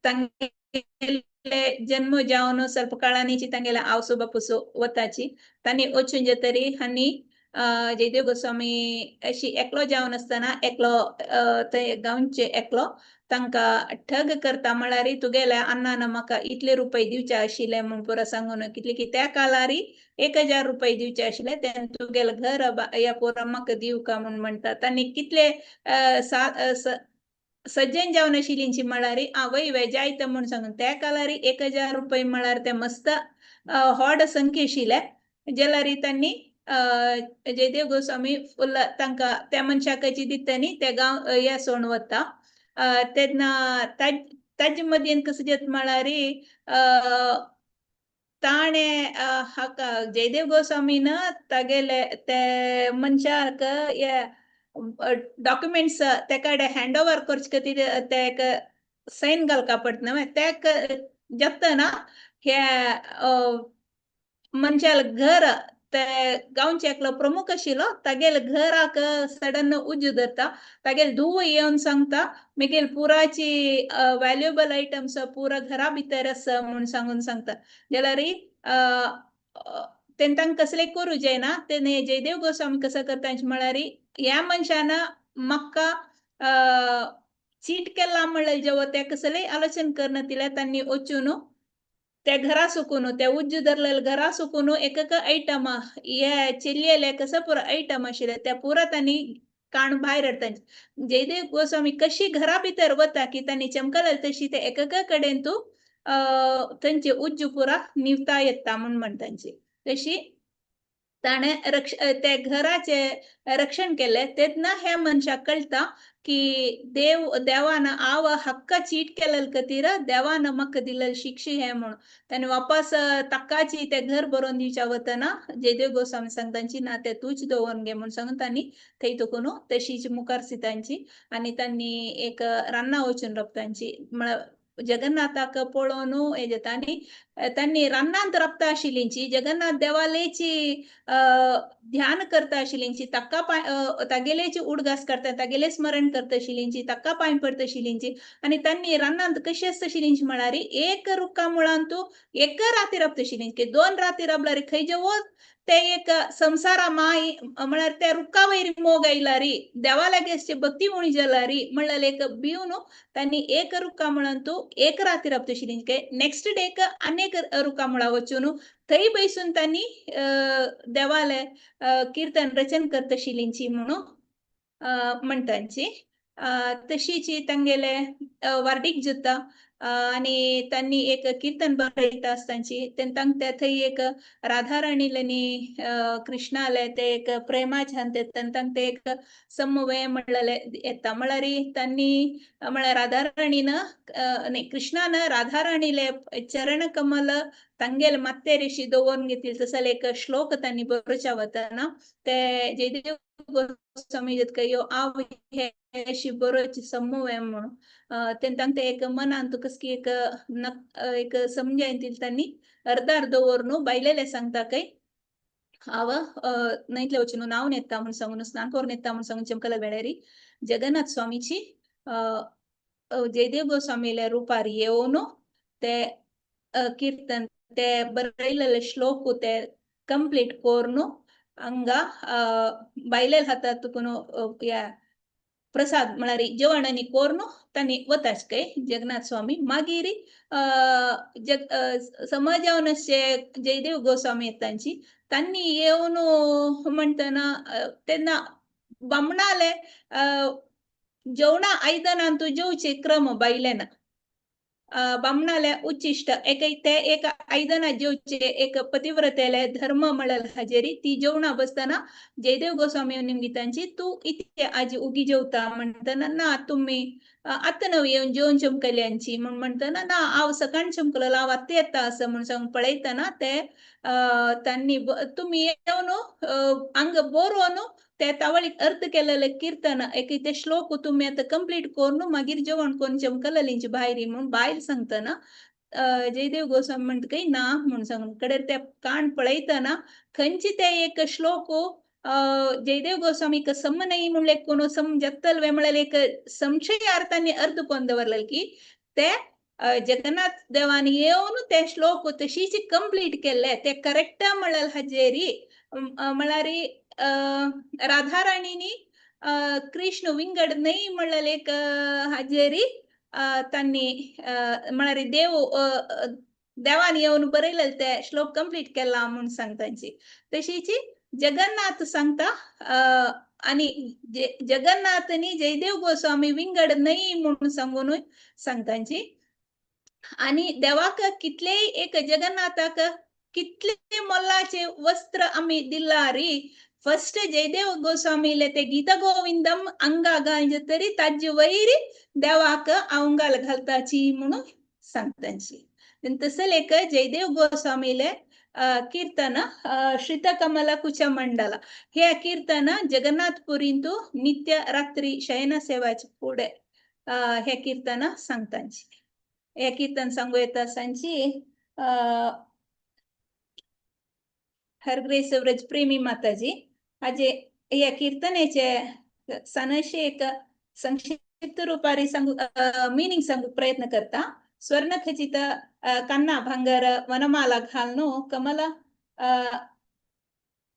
तांगेले जन्म जावन ಸ್ವಲ್ಪ काळानीची तांगेला आवसो बापूसो वताची तांणी वचून तरी हानी जयदेव गोस्वामी अशी एकलो जावन असताना एकलो ते गांवचे एकलो तांका ठग करता म्हळ्यारी तुगेल्या अन्नान म्हाका इतले रुपये दिवचे आशिल्ले म्हणून पुरो सांगून कितले की त्या कालारी 1000 रुपये दिवचे आशिल्ले तेन्ना तुगेले घर या पोरा म्हाका दिव का म्हणून म्हणटा तांणी कितले सज्जन जावन आशिल्लींची म्हळ्यारी आवय वेजायत म्हणून सांगून त्या कालारी 1000 रुपये म्हळ्यार ते मस्त व्हड संख्या आशिल्ले जाल्यार तांणी जयदेव गोस्वामी फुल तांका त्या मनशाकाची दितानी ते गांव या सोडून वता तेन्ना ताजे मदीं कसं जाता म्हळ्यारी ताणे हाका जयदेव गोस्वामीन तागेले ते मनशाक डॉक्युमेंट्स तेकाडे हँड ओव्हर करचे खातीर तेक साइन घालका पडटा तेक जगतना हे मनशाल घर ते गांवचे एकलो प्रमुख आशिल्लो तागेल घराक सडन उज्ज धरता तागेल धुव येवन सांगता मेगेल पुराची व्हॅल्युएबल आयटम्स पुरा घरा भितर आसा म्हूण सांगून सांगता जाल्यार तेंतांक कसले करू जायना तेणे जयदेव गोस्वामी कसं करता म्हळ्यार ह्या मनशान म्हाका चीट केला म्हणल्यार जेव्हा ते कसले आलोचन करना तिला त्यांनी वचून त्या घरा सुकून त्या उज्ज धरलेल्या घरा सुकून एक आयटम हे चिल्लेले कसं पुरा आयटम आशिल्ले त्या पुरा त्यांनी काण भायर हाडता जयदेव गोस्वामी कशी घरा भितर वता की त्यांनी चमकल तशी ते एक कडेन तू त्यांचे उज्ज पुरा निवता येता म्हूण म्हणटांची तशी ताणे त्या घराचे रक्षण केले तेन्ना ह्या मनशाक कळटा की देवान हांव हक्क चीट केलेले खातीर देवान म्हाका दिलेली शिक्षा हे म्हणून ताणे वापस तक्काची ते घर बरोवन दिवच्या वतना जयदेव गोस्वामी सांगतांची ना ते तूच दवरून घे म्हणून सांगून तांणी थंय तुकून तशीच मुखार सितांची आनी तांणी एक रान्ना वचून रपतांची म्हळ्यार जगन्नाथाक पळोवन हेजे तांणी रान्नांत रपता आशिल्लींची जगन्नाथ देवालेची ध्यान करता आशिल्लींची तक्का तागेलेची उडगास करता तागेले स्मरण करता आशिल्लींची तक्का पांय पडता आशिल्लींची आनी तांणी रान्नांत कशी आसता आशिल्लींची म्हळ्यार एक रुक्का मुळान तूं एक राती रपता आशिल्लींची 2 राती रबल्यार खंय वच ते एक संसारा माय म्हळ्यार त्या रुक्का वयर मोग आयला री देवा लागीं भक्ती उणी जाला री म्हणल्यार एक भिवन तांणी एक रुक्का मुळान तूं एक राती रपता आशिल्लींची नेक्स्ट डेक अनेक रुक्का मुळा वचून थंय बैसून तांणी देवाले कीर्तन रचन करता आशिल्लींची म्हणून म्हणटांची तशीच तांगेले वार्डीक जाता आनी तांणी एक कीर्तन बरयता आसतांची तेंतांक ते थंय एक राधा राणीलेनी कृष्णाले ते एक प्रेमाच्यान तेंतांक ते एक समवे म्हणलेले येता म्हळ्यार तांणी म्हळ्यार राधा राणीन कृष्णान राधा राणीले चरण कमल तांगेल मात्तेरेशी दवरून घेतली तसले एक श्लोक तांणी बरोवच्या वतना ते जयदेव गोस्वामी कयो हांव हे अशी बरोवची समवे म्हणून तेंतांक ते एक मनान कसकी एक समजायन दिली तांणी अर्दार दवरून बायलेले सांगता काय हांव न्हंयतले वचून न्हांवन येता म्हणून सांगून स्नान करून येता म्हणून सांगून चमकला वेळारी जगन्नाथ स्वामीची जयदेव गोस्वामीले रुपार येवन ते कीर्तन ते बरयलेले श्लोक ते कंप्लीट करून हांगा बायलेल हातात तुकून या प्रसाद म्हळ्यार जेवणांनी करून तांणी वताच काय जगन्नाथ स्वामी मागीर समाजावन जयदेव गोस्वामी येतांची तांणी येवन म्हणटना तेन्ना बामणाले जेवणा आयदनां तूं जेवचे क्रम बायलेना बामणाले उच्चिष्ट एक आयदना जेवचे एक पतिव्रतेले धर्म म्हळ्यार हाजेरी ती जेवणा बसतना जयदेव गोस्वामी निमगितांची तू इतके आजी उगी जेवता म्हणटना ना तुम्ही आतां न्हू येवन जेवण चमकल्यांची म्हूण म्हणटना ना हांव सकाळ चमकलो हांव आतां येता असं म्हूण सांगून पळयतना ते तांणी तुम्ही येवन हांग बरोवन ते तावळीक अर्थ केलेले कीर्तन एक ते श्लोक तुम्ही आता कंप्लीट करून मागीर जेवण करून चमकलेलींची भायरी म्हणून बायल सांगतना जयदेव गोस्वामी म्हणटा काय ना म्हणून सांगून कडेर ते काण पळयतना खंयची ते एक श्लोक जयदेव गोस्वामी सम नाही म्हणले कोण समजतल वे म्हळ्यार एक संशयार्थांनी अर्थ कोण दवरलेले की ते जगन्नाथ देवानी येवन ते श्लोक तशीच कंप्लीट केले ते करेक्ट म्हळ्यार हाजेरी म्हळ्यार राधा राणीनी कृष्ण विंगड नाही म्हणल्यार एक हाजेरी तांणी म्हळ्यार देवान येवन बरयलेले ते श्लोक कंप्लीट केला म्हणून सांगतांची तशीच जगन्नाथ सांगता आनी जगन्नाथनी जयदेव गोस्वामी विंगड नाही म्हणून सांगून सांगतांची आनी देवाक कितलेय एक जगन्नाथाक कितले मोलाचे वस्त्र आमी दिला री फर्स्ट जयदेव गोस्वामीले ते गीता गोविंदम अंगा घालचे तरी ताजे वयर देवाक अंगाल घालताची म्हणून सांगतांची तसले एक जयदेव गोस्वामीले कीर्तन श्रित कमला कुच मंडला हे कीर्तन जगन्नाथ पुरींतू नित्य रात्री शयन सेवाचे पुढे हे कीर्तन सांगतांची हे कीर्तन सांगू येता सांची हरग्रेस व्रज प्रेमी माताजी આજે या कीर्तनेचे सणशे एक संक्षिप्त रूपारी सांगू मीनिंग सांगू प्रयत्न करता स्वर्ण खचित कन्ना भंगार वनमाला घालनो कमल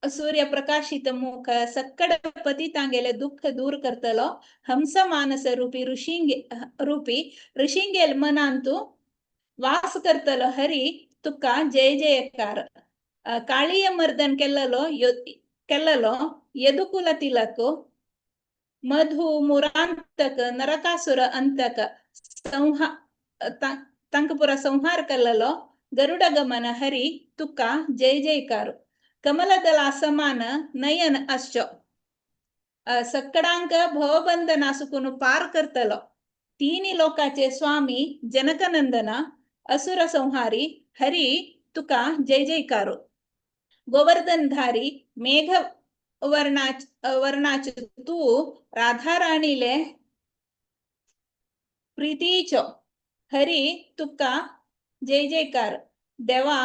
सूर्य प्रकाशित मुख सक्कड पती तांगेले दुःख दूर करतलो हंस मानस रूपी ऋषिंगेल मनांतू वास करतलो हरी तुका जय जयकार काळीय मर्दन केल्ललो यदुकुल तिलक मधु मुरांतक नरकासुर अंतक ತಂಕಪುರ ಸಂಹಾರ ಕಲ್ಲಲು ಗರುಡ ಗಮನ ಹರಿ ತುಕ್ಕ जय जयकार कमलदल असमान नयन अश्च सक्कडांक भवबंध नासुकुन पार करतलो तिन्ही लोकाचे स्वामी जनकनंदन असुर संहारी हरी तुका जय जयकारो गोवर्धनधारी मेघ वर्णाच तू राधाराणीले प्रीतीचो हरी तुका जय जयकार देवा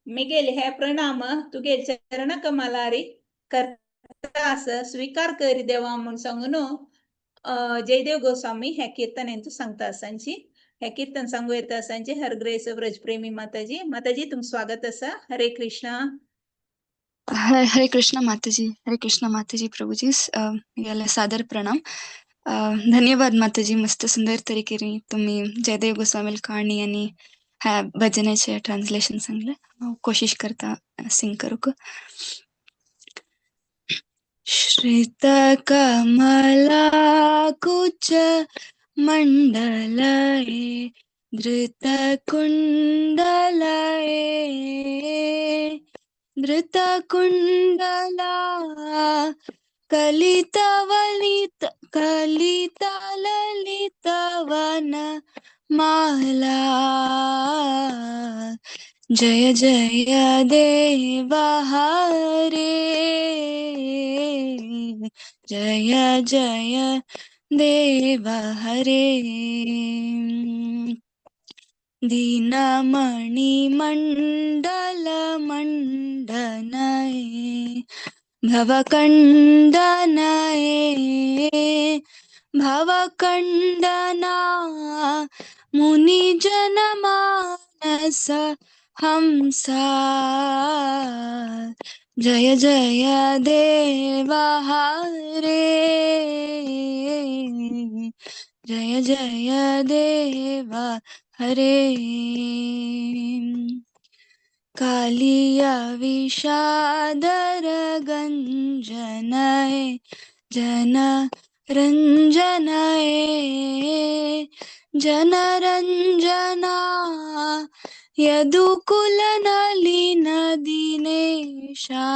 मिगेल हे प्रणाम तुगे चरण कमलारी करतास स्वीकार करी देवा म्हणून सांगून जयदेव गोस्वामी हे कीर्तन यांचं सांगता असांची हे कीर्तन सांगू येत असांचे हरग्रेस व्रजप्रेमी माताजी तुम स्वागत असा हरे कृष्णा हरे कृष्ण माताजी प्रभुजी याला सादर प्रणाम धन्यवाद माताजी मस्त सुंदर तरीकेने तुम्ही जयदेव गोस्वामी कहाणी आणि ह्या भजनाचे ट्रान्सलेशन सांगलं कोशिश करता सिंग करू श्रित कमला कुच मंडलये धृत कुंडलये धृत कुंडला कलित ललित वन माला जय जय देव हरे जय जय देव हरे दीनमणि मंडल मंडनये भवकंडना मुनिजन मानस हमसा जय जय देव हरे जय जय देव हरे कालिया विषादर गंजनये जन रंजना यदुकुल नलिन दिनेशा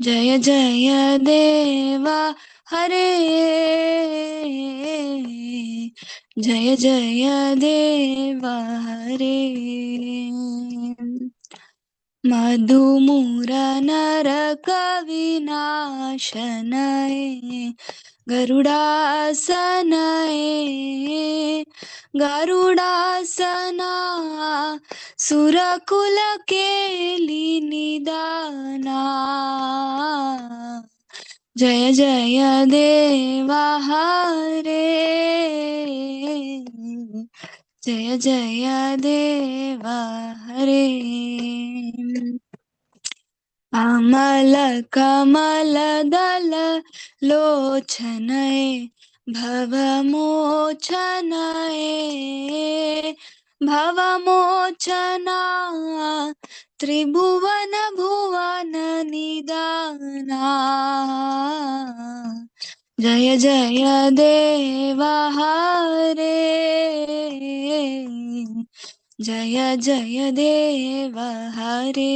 जय जय देव हरे जय जय देव हरे मधुमूर नरक विनाशनये गरुडासना सुरकुल केली निदाना जय जय देव हरे जय जय देव हरे अमल कमल दल लोचनये भवमोचना त्रिभुवन भुवन निदाना जय जय देव हरे जय जय देव हरे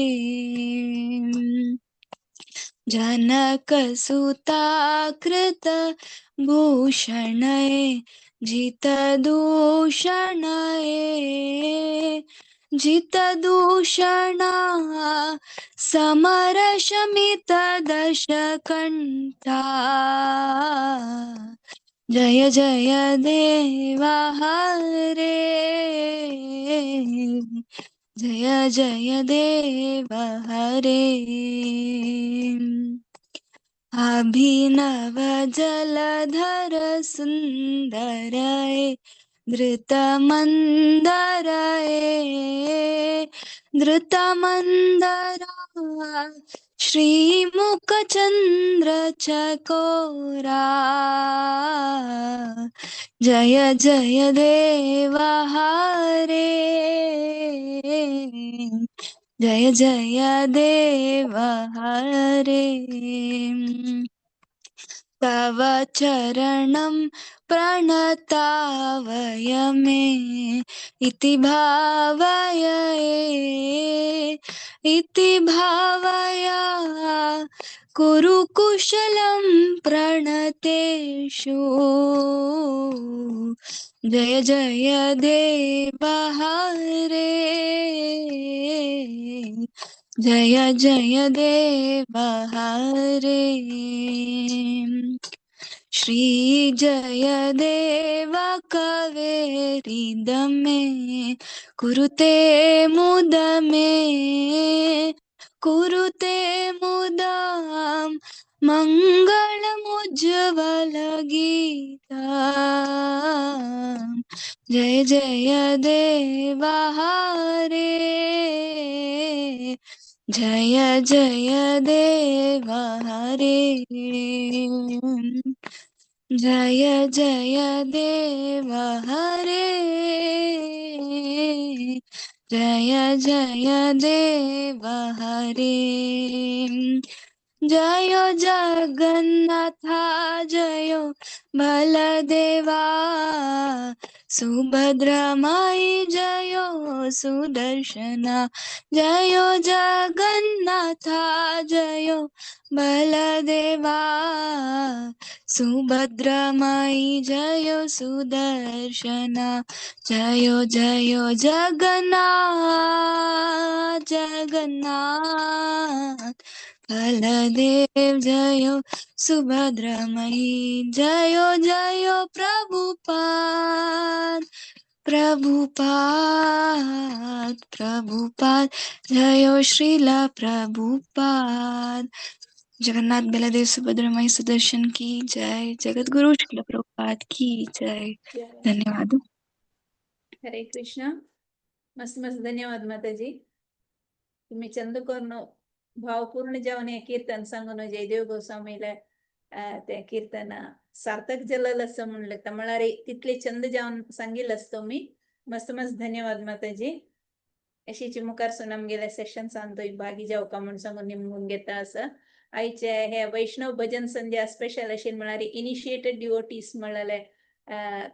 जनक सुता कृत भूषणये जित दूषणा समर शमित दश कंठा जय जय देव हरे जय जय देव हरे अभिनव जलधर सुंदर धृतमंदर धृतमंदरा श्रीमुखचंद्र चकोरा जय जय देव हरे जय जय देव हरे तव चरणं प्रणतावय मे इति भावय कुरु कुशलं प्रणतेषु जय जय देव हरे जय जय देव हरे श्री जय देव कवेरिदमे कुरुते मुदं मङ्गलमुज्ज्वल गीता जय जय देव हरे जय जय देव हरे जय जय देव हरे जय जय देव हरे जय जगन्नाथा जय बलदेवा सुभद्रमाई जय सुदर्शना जय जगन्नाथा जय बलदेवा सुभद्रमाई जय सुदर्शना जय जय जगन्नाथ बलदेव जय सुभद्रमयी जय जय प्रभुपाद जय श्रीला प्रभुपाद जगन्नाथ बलदेव सुभद्रमयी सुदर्शन की जय जगत गुरु श्रील प्रभुपाद की जय धन्यवाद हरे कृष्ण मस्त मस्त धन्यवाद माताजी तुम्ही चंदकोरन भावपूर्ण जाऊन हे कीर्तन सांगून जयदेव गोस्वामीला ते कीर्तन सार्थक झालेलं असं म्हणलं तर मला रे तिथले चंद जाऊन सांगितलं असतो मी मस्त मस्त धन्यवाद माताजी अशीची मुखार सुनाम गेल्या सेशन सांगतोय भागी जाऊ का म्हणून सांगून निमून घेता असं आईचे हे वैष्णव भजन संध्या स्पेशल अशी म्हणारी इनिशिएटेड डिवोटीज म्हणाले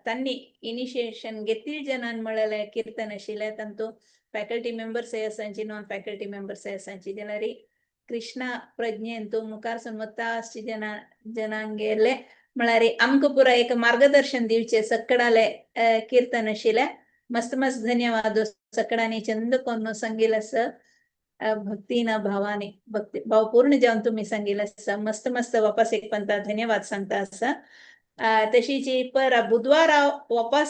त्यांनी इनिशिएशन घेतील जनान म्हणाले कीर्तन आशिल्ले तांतू फॅकल्टी मेंबर्स हे असांची नॉन फॅकल्टी मेंबर्स हे असांची जाल्यार कृष्णा प्रज्ञेन तो मुखार वता अशी जनांगेले म्हळ्यार आमकां पुरा एक मार्गदर्शन दिवचे सकडाले कीर्तन आशिल्ले मस्त मस्त धन्यवाद सकडांनी चंद कोन्न सांगिल्लें आसा भक्तीना भावाने भक्ती भावपूर्ण जावन तुम्ही सांगिल्लें आसा मस्त मस्त वापस एक पंता धन्यवाद सांगता आसा तशीच पर बुधवार वापस